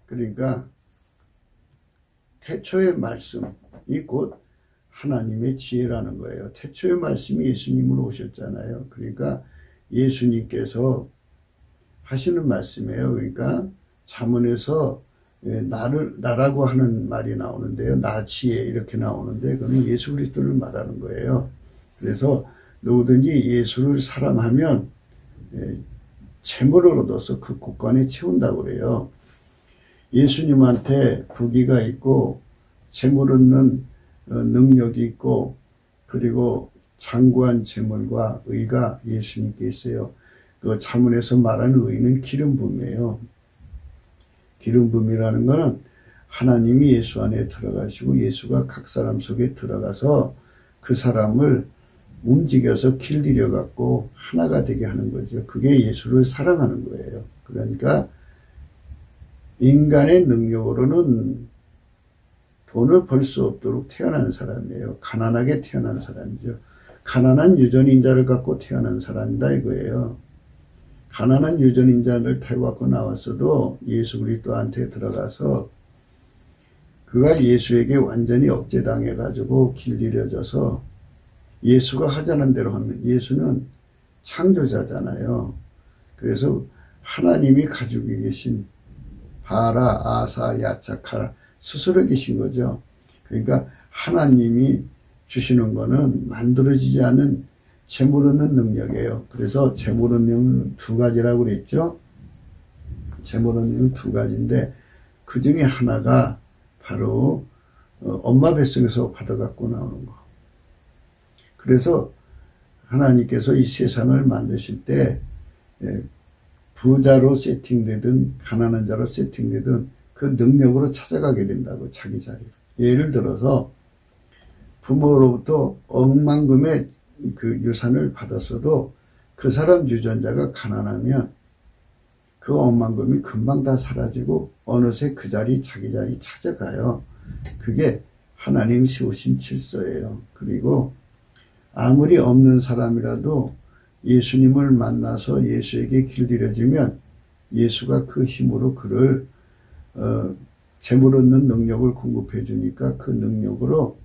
그러니까 태초의 말씀이 곧 하나님의 지혜라는 거예요. 태초의 말씀이 예수님으로 오셨잖아요. 그러니까 예수님께서 하시는 말씀이에요. 그러니까 잠언에서 나라고 하는 말이 나오는데요. 나 지혜 이렇게 나오는데 그건 예수 그리스도를 말하는 거예요. 그래서 누구든지 예수를 사랑하면 재물을 얻어서 그 곳간에 채운다고 그래요. 예수님한테 부귀가 있고 재물 얻는 능력이 있고 그리고 장구한 재물과 의가 예수님께 있어요. 그 잠언에서 말하는 의는 기름 부음이에요. 기름 부음이라는 것은 하나님이 예수 안에 들어가시고 예수가 각 사람 속에 들어가서 그 사람을 움직여서 길들여 갖고 하나가 되게 하는 거죠. 그게 예수를 사랑하는 거예요. 그러니까 인간의 능력으로는 돈을 벌 수 없도록 태어난 사람이에요. 가난하게 태어난 사람이죠. 가난한 유전인자를 갖고 태어난 사람이다 이거예요. 가난한 유전인자를 타고 갖고 나왔어도 예수 그리스도한테 들어가서 그가 예수에게 완전히 억제당해 가지고 길들여져서 예수가 하자는 대로 하면, 예수는 창조자잖아요. 그래서 하나님이 가지고 계신 바라, 아사, 야차카라 스스로 계신 거죠. 그러니까 하나님이 주시는 거는 만들어지지 않은 재물 얻는 능력이에요. 그래서 재물 얻는 능력은 두 가지라고 그랬죠. 재물 얻는 능력은 두 가지인데 그 중에 하나가 바로 엄마 뱃속에서 받아갖고 나오는 거. 그래서 하나님께서 이 세상을 만드실 때 부자로 세팅되든 가난한 자로 세팅되든 그 능력으로 찾아가게 된다고, 자기 자리로. 예를 들어서 부모로부터 억만금의 그 유산을 받았어도 그 사람 유전자가 가난하면 그 억만금이 금방 다 사라지고 어느새 그 자리, 자기 자리 찾아가요. 그게 하나님 세우신 질서예요. 그리고 아무리 없는 사람이라도 예수님을 만나서 예수에게 길들여지면 예수가 그 힘으로 그를 재물 얻는 능력을 공급해 주니까 그 능력으로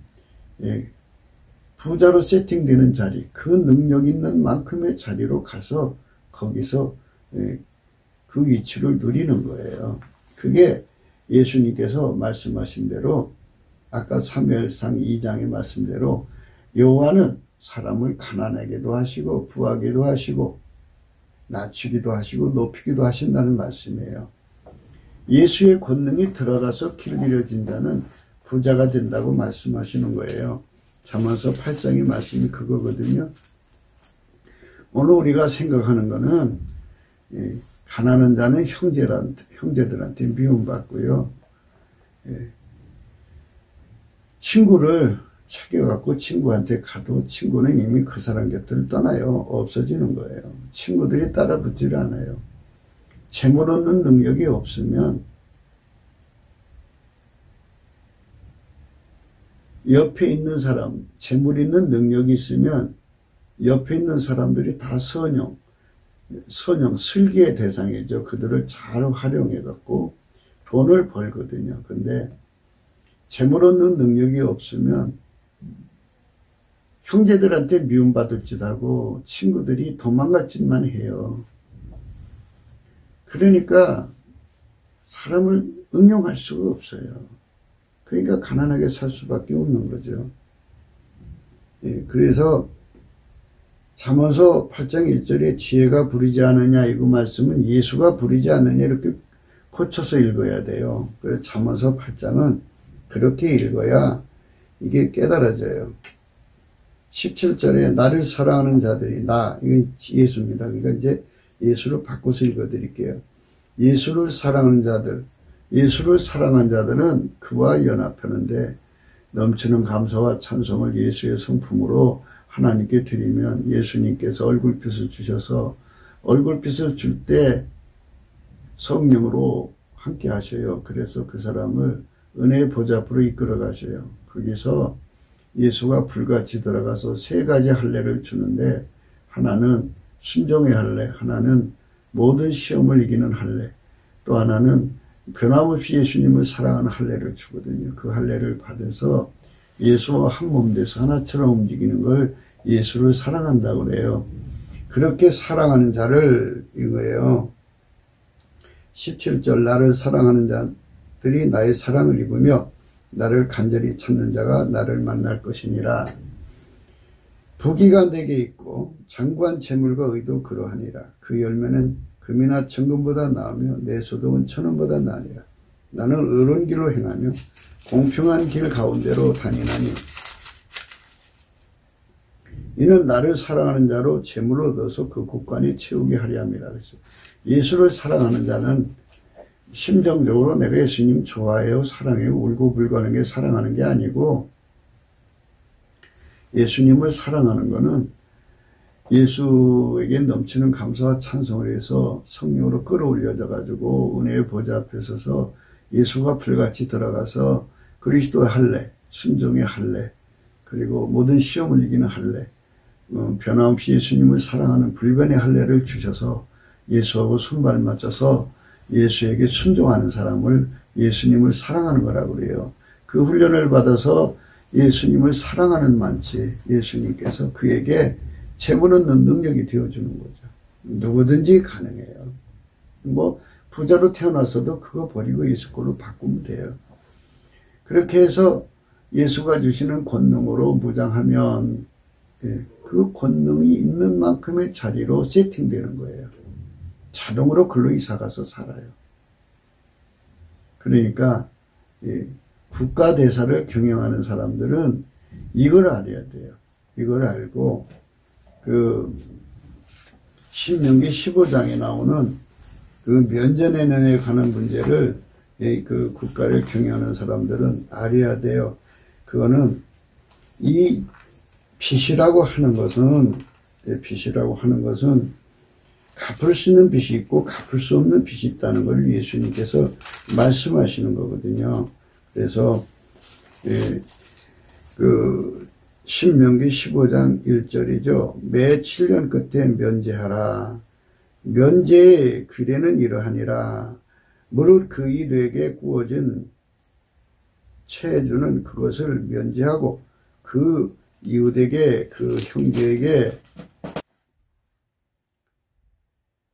부자로 세팅되는 자리, 그 능력 있는 만큼의 자리로 가서 거기서 그 위치를 누리는 거예요. 그게 예수님께서 말씀하신 대로 아까 사무엘상 2장의 말씀대로 여호와는 사람을 가난하게도 하시고 부하게도 하시고 낮추기도 하시고 높이기도 하신다는 말씀이에요. 예수의 권능이 들어가서 길들여진 자는 부자가 된다고 말씀하시는 거예요. 잠언서 8장의 말씀이 그거거든요. 오늘 우리가 생각하는 거는 가난한 자는 형제들한테 미움받고요. 친구를 챙겨갖고 친구한테 가도 친구는 이미 그 사람 곁을 떠나요. 없어지는 거예요. 친구들이 따라붙질 않아요. 재물 얻는 능력이 없으면 옆에 있는 사람, 재물 있는 능력이 있으면 옆에 있는 사람들이 다 선영, 슬기의 대상이죠. 그들을 잘 활용해갖고 돈을 벌거든요. 근데 재물 얻는 능력이 없으면 형제들한테 미움받을 짓하고 친구들이 도망갈 짓만 해요. 그러니까 사람을 응용할 수가 없어요. 그러니까 가난하게 살 수밖에 없는 거죠. 그래서 잠언서 8장 1절에 지혜가 부리지 않느냐, 이거 말씀은 예수가 부리지 않느냐 이렇게 고쳐서 읽어야 돼요. 그래서 잠언서 8장은 그렇게 읽어야 이게 깨달아져요. 17절에 나를 사랑하는 자들이, 이건 예수입니다. 그러니까 이제 예수를 바꿔서 읽어드릴게요. 예수를 사랑하는 자들, 예수를 사랑한 자들은 그와 연합하는데 넘치는 감사와 찬송을 예수의 성품으로 하나님께 드리면 예수님께서 얼굴빛을 주셔서 얼굴빛을 줄 때 성령으로 함께 하셔요. 그래서 그 사람을 은혜의 보좌 앞으로 이끌어 가셔요. 거기서 예수가 불같이 들어가서 세 가지 할례를 주는데 하나는 순종의 할례, 하나는 모든 시험을 이기는 할례, 또 하나는 변함없이 예수님을 사랑하는 할례를 주거든요. 그 할례를 받아서 예수와 한 몸 돼서 하나처럼 움직이는 걸 예수를 사랑한다고 그래요. 그렇게 사랑하는 자를 이거예요. 17절 나를 사랑하는 자들이 나의 사랑을 입으며 나를 간절히 찾는 자가 나를 만날 것이니라. 부귀가 내게 있고 장구한 재물과 의도 그러하니라. 그 열매는 금이나 정금보다 나으며 내 소득은 천원보다 나으니라. 나는 의로운 길로 행하며 공평한 길 가운데로 다니나니 이는 나를 사랑하는 자로 재물을 얻어서 그 곳간에 채우게 하려 함이라. 그래서 예수를 사랑하는 자는 심정적으로 내가 예수님 좋아해요, 사랑해요, 울고불고 하는 게 사랑하는 게 아니고 예수님을 사랑하는 거는 예수에게 넘치는 감사와 찬송을 해서 성령으로 끌어올려져 가지고 은혜의 보좌 앞에 서서 예수가 불같이 들어가서 그리스도의 할례, 순종의 할례, 그리고 모든 시험을 이기는 할례, 변함없이 예수님을 사랑하는 불변의 할례를 주셔서 예수하고 손발 맞춰서 예수에게 순종하는 사람을 예수님을 사랑하는 거라고 그래요. 그 훈련을 받아서 예수님을 사랑하는 만치 예수님께서 그에게 재물 얻는 능력이 되어주는 거죠. 누구든지 가능해요. 뭐 부자로 태어나서도 그거 버리고 예수 걸로 바꾸면 돼요. 그렇게 해서 예수가 주시는 권능으로 무장하면 그 권능이 있는 만큼의 자리로 세팅되는 거예요. 자동으로 글로 이사가서 살아요. 그러니까 국가대사를 경영하는 사람들은 이걸 알아야 돼요. 이걸 알고 신명기 15장에 나오는 그 면제내년에 관한 문제를 그 국가를 경영하는 사람들은 알아야 돼요. 그거는 이 빚이라고 하는 것은 갚을 수 있는 빚이 있고 갚을 수 없는 빚이 있다는 걸 예수님께서 말씀하시는 거거든요. 그래서 신명기 15장 1절이죠. 매 7년 끝에 면제하라. 면제의 규례는 이러하니라. 무릇 그 일에게 구워진 채주는 그것을 면제하고 그 이웃에게 그 형제에게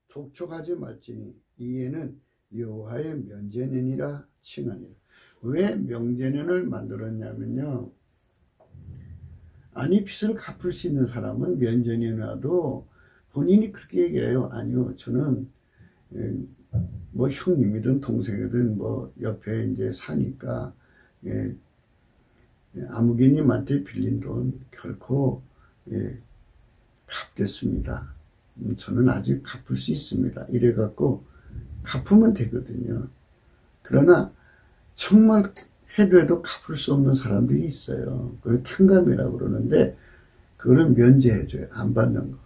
독촉하지 말지니 이에는 여호와의 면제년이라 칭하니라. 왜 명제년을 만들었냐면요. 아니 빚을 갚을 수 있는 사람은 면제년이라도 본인이 그렇게 얘기해요. 아니요, 저는 뭐 형님이든 동생이든 뭐 옆에 이제 사니까 아무개님한테 빌린 돈 결코 갚겠습니다. 저는 아직 갚을 수 있습니다. 이래갖고 갚으면 되거든요. 그러나 정말 해도 갚을 수 없는 사람들이 있어요. 그걸 탕감이라고 그러는데 그거를 면제해줘요. 안 받는 거.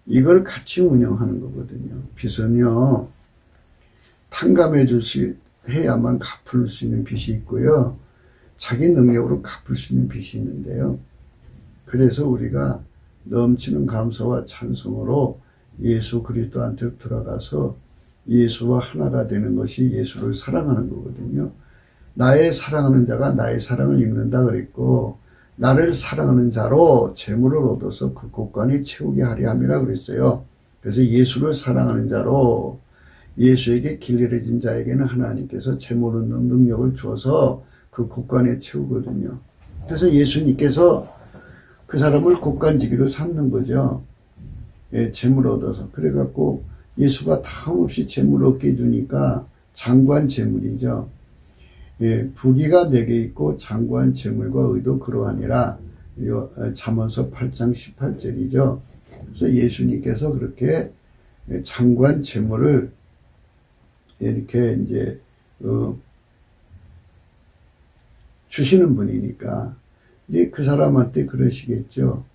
이걸 같이 운영하는 거거든요. 빚은요. 탕감해 해야만 갚을 수 있는 빚이 있고요. 자기 능력으로 갚을 수 있는 빚이 있는데요. 그래서 우리가 넘치는 감사와 찬송으로 예수 그리스도한테 돌아가서 예수와 하나가 되는 것이 예수를 사랑하는 거거든요. 나의 사랑하는 자가 나의 사랑을 입는다 그랬고 나를 사랑하는 자로 재물을 얻어서 그 곳간에 채우게 하려 함이라 그랬어요. 그래서 예수를 사랑하는 자로 예수에게 길들여진 자에게는 하나님께서 재물 얻는 능력을 주어서 그 곳간에 채우거든요. 그래서 예수님께서 그 사람을 곳간지기로 삼는 거죠. 재물 얻어서. 그래갖고 예수가 다음없이 재물 얻게 해주니까 장관 재물이죠. 부귀가 내게 있고 장관 재물과 의도 그러하니라. 잠언서 8장 18절이죠. 그래서 예수님께서 그렇게 장관 재물을 이렇게 이제 주시는 분이니까 이제 그 사람한테 그러시겠죠.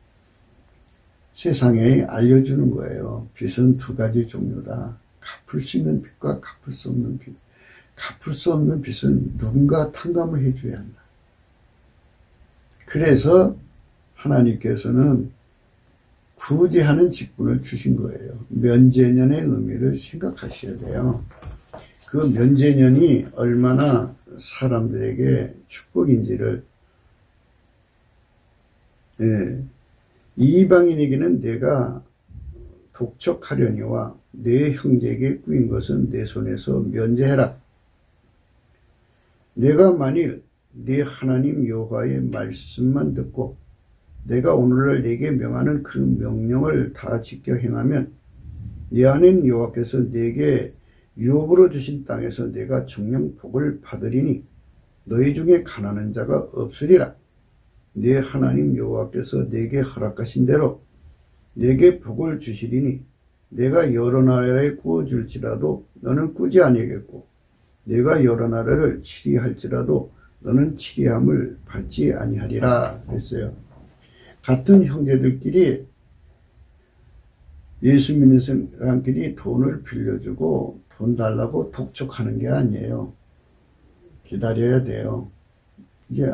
세상에 알려주는 거예요. 빚은 두 가지 종류다. 갚을 수 있는 빚과 갚을 수 없는 빚. 갚을 수 없는 빚은 누군가 탕감을 해줘야 한다. 그래서 하나님께서는 구제하는 직분을 주신 거예요. 면제년의 의미를 생각하셔야 돼요. 그 면제년이 얼마나 사람들에게 축복인지를 이방인에게는 내가 독촉하려니와 내 형제에게 꾸인 것은 내 손에서 면제해라. 내가 만일 내 하나님 여호와의 말씀만 듣고 내가 오늘날 내게 명하는 그 명령을 다 지켜 행하면 내 하나님 여호와께서 내게 유업으로 주신 땅에서 내가 정령 복을 받으리니 너희 중에 가난한 자가 없으리라. 내 하나님 여호와께서 내게 허락하신 대로 내게 복을 주시리니 내가 여러 나라에 구워줄지라도 너는 꾸지 아니하겠고 내가 여러 나라를 치리할지라도 너는 치리함을 받지 아니하리라 그랬어요. 같은 형제들끼리 예수 믿는 사람끼리 돈을 빌려주고 돈 달라고 독촉하는 게 아니에요. 기다려야 돼요. 이게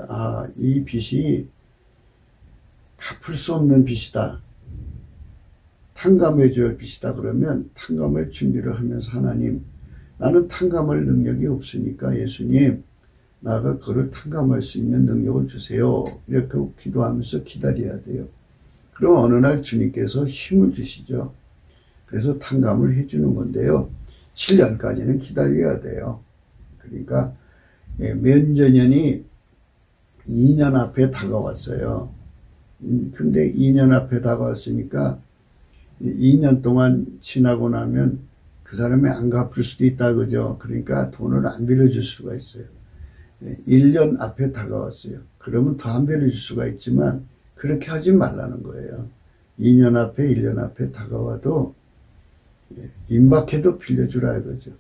이 빚이 갚을 수 없는 빚이다. 탕감해줘야 할 빚이다. 그러면 탕감을 준비를 하면서 하나님, 나는 탕감할 능력이 없으니까 예수님, 나가 그를 탕감할 수 있는 능력을 주세요. 이렇게 기도하면서 기다려야 돼요. 그럼 어느 날 주님께서 힘을 주시죠. 그래서 탕감을 해주는 건데요. 7년까지는 기다려야 돼요. 그러니까 면제년이 2년 앞에 다가왔어요. 근데 2년 앞에 다가왔으니까 2년 동안 지나고 나면 그 사람이 안 갚을 수도 있다, 그죠? 그러니까 돈을 안 빌려줄 수가 있어요. 1년 앞에 다가왔어요. 그러면 더 안 빌려줄 수가 있지만 그렇게 하지 말라는 거예요. 2년 앞에 1년 앞에 다가와도 임박해도 빌려주라 이거죠.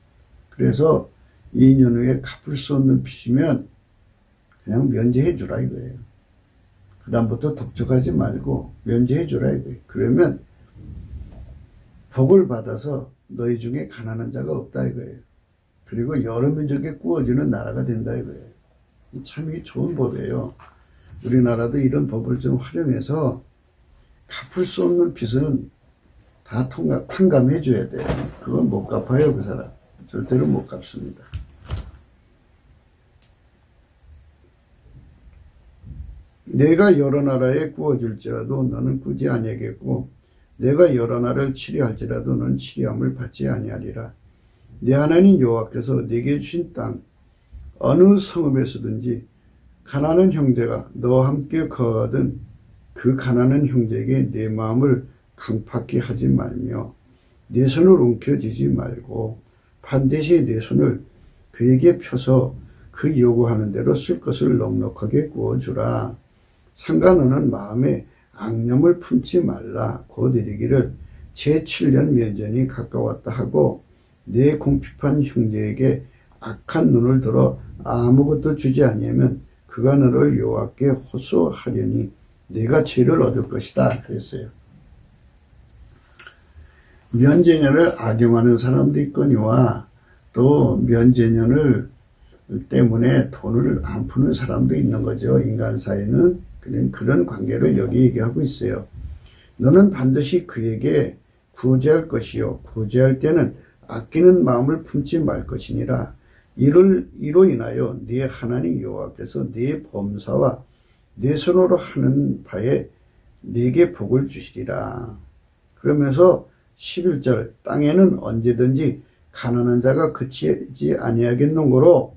그래서 2년 후에 갚을 수 없는 빚이면 그냥 면제해 주라 이거예요. 그 다음부터 독촉하지 말고 면제해 주라 이거예요. 그러면 복을 받아서 너희 중에 가난한 자가 없다 이거예요. 그리고 여러 민족에 구워지는 나라가 된다 이거예요. 참 이게 좋은 법이에요. 우리나라도 이런 법을 좀 활용해서 갚을 수 없는 빚은 다 탕감해 줘야 돼요. 그건 못 갚아요, 그 사람. 절대로 못 갚습니다. 내가 여러 나라에 구워줄지라도 너는 구지 아니하겠고 내가 여러 나라를 치료할지라도 너는 치료함을 받지 아니하리라. 내 하나님 여호와께서 내게 주신 땅 어느 성읍에서든지 가난한 형제가 너와 함께 거하거든 그 가난한 형제에게 내 마음을 강팍히 하지 말며 내 손을 움켜쥐지 말고 반드시 내 손을 그에게 펴서 그 요구하는 대로 쓸 것을 넉넉하게 구워주라. 상가 너는 마음에 악념을 품지 말라. 곧 이르기를 제7년 면전이 가까웠다 하고 내 궁핍한 형제에게 악한 눈을 들어 아무것도 주지 아니하면 그가 너를 여호와께 호소하려니 내가 죄를 얻을 것이다. 그랬어요. 면제년을 악용하는 사람도 있거니와 또 면제년을 때문에 돈을 안 푸는 사람도 있는 거죠. 인간 사회는 그런 관계를 여기 얘기하고 있어요. 너는 반드시 그에게 구제할 것이요 구제할 때는 아끼는 마음을 품지 말 것이니라. 이로 인하여 네 하나님 여호와께서 네 범사와 네 손으로 하는 바에 네게 복을 주시리라. 그러면서 11절 땅에는 언제든지 가난한 자가 그치지 아니하겠는고로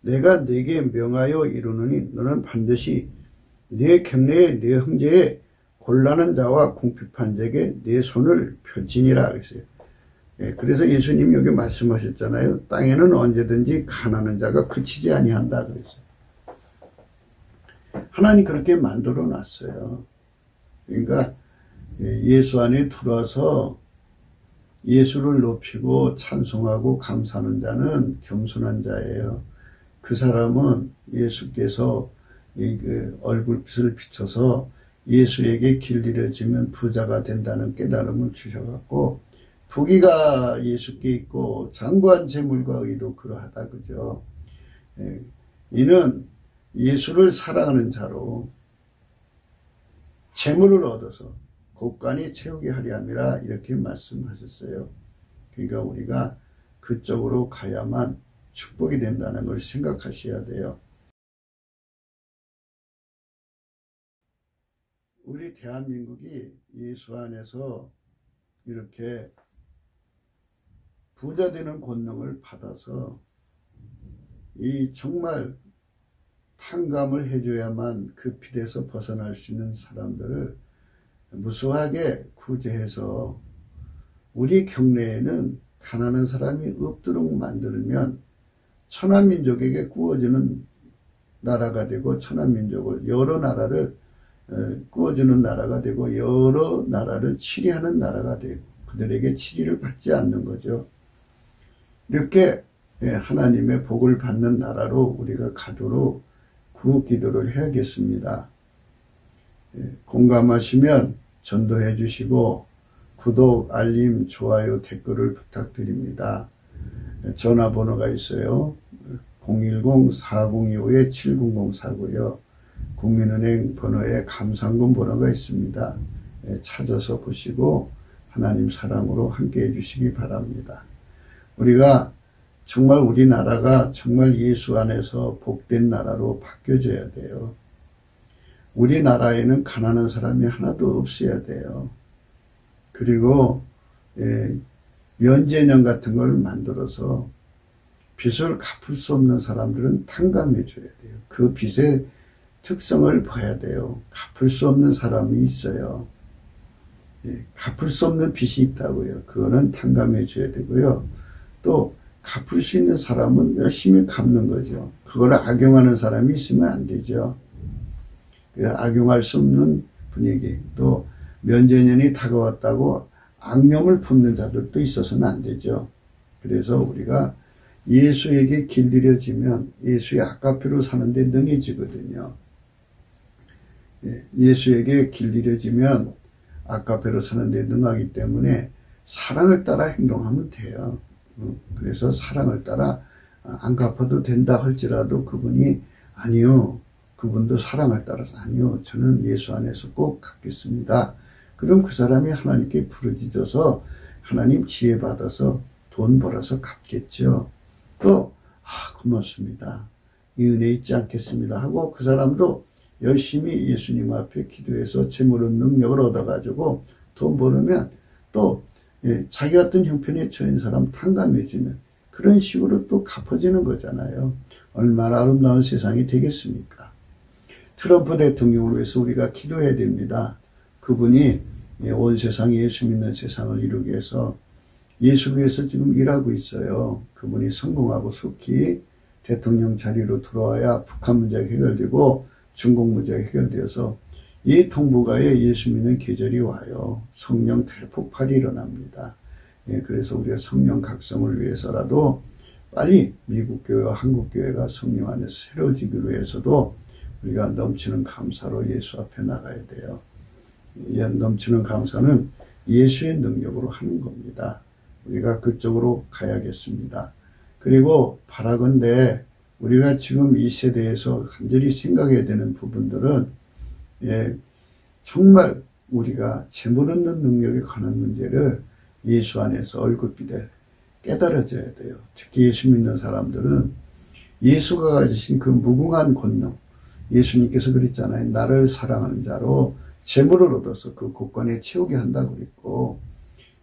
내가 네게 명하여 이루느니 너는 반드시 네 경내에 네 형제에 곤란한 자와 궁핍한 자에게 네 손을 펼치니라 그랬어요. 그래서 예수님이 여기 말씀하셨잖아요. 땅에는 언제든지 가난한 자가 그치지 아니한다 그랬어요. 하나님 그렇게 만들어 놨어요. 그러니까 예수 안에 들어와서 예수를 높이고 찬송하고 감사하는 자는 겸손한 자예요. 그 사람은 예수께서 얼굴빛을 비춰서 예수에게 길들여지면 부자가 된다는 깨달음을 주셔갖고 부귀가 예수께 있고 장구한 재물과 의도 그러하다 그죠. 이는 예수를 사랑하는 자로 재물을 얻어서 곳간이 채우게 하려 함이라 이렇게 말씀하셨어요. 그러니까 우리가 그쪽으로 가야만 축복이 된다는 걸 생각하셔야 돼요. 우리 대한민국이 예수 안에서 이렇게 부자 되는 권능을 받아서 이 정말 탕감을 해줘야만 그 빚에서 벗어날 수 있는 사람들을 무수하게 구제해서 우리 경내에는 가난한 사람이 없도록 만들면 천하민족에게 구워주는 나라가 되고 천하민족을 여러 나라를 구워주는 나라가 되고 여러 나라를 치리하는 나라가 되고 그들에게 치리를 받지 않는 거죠. 이렇게 하나님의 복을 받는 나라로 우리가 가도록 구기도를 해야겠습니다. 공감하시면 전도해 주시고 구독, 알림, 좋아요, 댓글을 부탁드립니다. 전화번호가 있어요. 010-4025-7004고요. 국민은행 번호에 감상금 번호가 있습니다. 찾아서 보시고 하나님 사랑으로 함께 해주시기 바랍니다. 우리가 정말 우리나라가 정말 예수 안에서 복된 나라로 바뀌어져야 돼요. 우리나라에는 가난한 사람이 하나도 없어야 돼요. 그리고 면제년 같은 걸 만들어서 빚을 갚을 수 없는 사람들은 탕감해 줘야 돼요. 그 빚의 특성을 봐야 돼요. 갚을 수 없는 사람이 있어요. 갚을 수 없는 빚이 있다고요. 그거는 탕감해 줘야 되고요. 또 갚을 수 있는 사람은 열심히 갚는 거죠. 그걸 악용하는 사람이 있으면 안 되죠. 악용할 수 없는 분위기, 또 면제년이 다가왔다고 악령을 품는 자들도 있어서는 안 되죠. 그래서 우리가 예수에게 길들여지면 예수의 아까페로 사는데 능해지거든요. 예수에게 길들여지면 아까페로 사는데 능하기 때문에 사랑을 따라 행동하면 돼요. 그래서 사랑을 따라 안 갚아도 된다 할지라도 그분이 아니요, 그분도 사랑을 따라서 아니요, 저는 예수 안에서 꼭 갚겠습니다. 그럼 그 사람이 하나님께 부르짖어서 하나님 지혜 받아서 돈 벌어서 갚겠죠. 또 고맙습니다, 이 은혜 잊지 않겠습니다 하고 그 사람도 열심히 예수님 앞에 기도해서 재물은 능력을 얻어가지고 돈 벌으면 또 자기 같은 형편에 처한 사람 탕감해주면 그런 식으로 또 갚아지는 거잖아요. 얼마나 아름다운 세상이 되겠습니까? 트럼프 대통령을 위해서 우리가 기도해야 됩니다. 그분이 온 세상 예수 믿는 세상을 이루기 위해서 예수를 위해서 지금 일하고 있어요. 그분이 성공하고 속히 대통령 자리로 들어와야 북한 문제가 해결되고 중국 문제가 해결되어서 이 동북아에 예수 믿는 계절이 와요. 성령 대폭발이 일어납니다. 그래서 우리가 성령 각성을 위해서라도 빨리 미국 교회와 한국 교회가 성령 안에서 새로워지기 위해서도 우리가 넘치는 감사로 예수 앞에 나가야 돼요. 넘치는 감사는 예수의 능력으로 하는 겁니다. 우리가 그쪽으로 가야겠습니다. 그리고 바라건대 우리가 지금 이 세대에서 간절히 생각해야 되는 부분들은 정말 우리가 재물 얻는 능력에 관한 문제를 예수 안에서 얼굴빛에 깨달아져야 돼요. 특히 예수 믿는 사람들은 예수가 가지신 그 무궁한 권능, 예수님께서 그랬잖아요. 나를 사랑하는 자로 재물을 얻어서 그 곳간에 채우게 한다고 그랬고,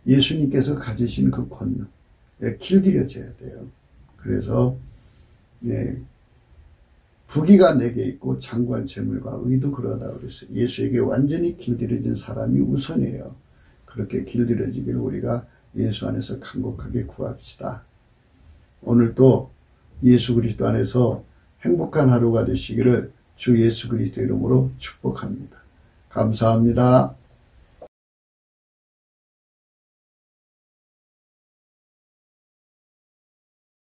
예수님께서 가지신 그 권능, 길들여져야 돼요. 그래서 부귀가 내게 있고 장관 재물과 의도 그러다 그랬어요. 예수에게 완전히 길들여진 사람이 우선이에요. 그렇게 길들여지기를 우리가 예수 안에서 간곡하게 구합시다. 오늘도 예수 그리스도 안에서 행복한 하루가 되시기를 주 예수 그리스도 이름으로 축복합니다. 감사합니다.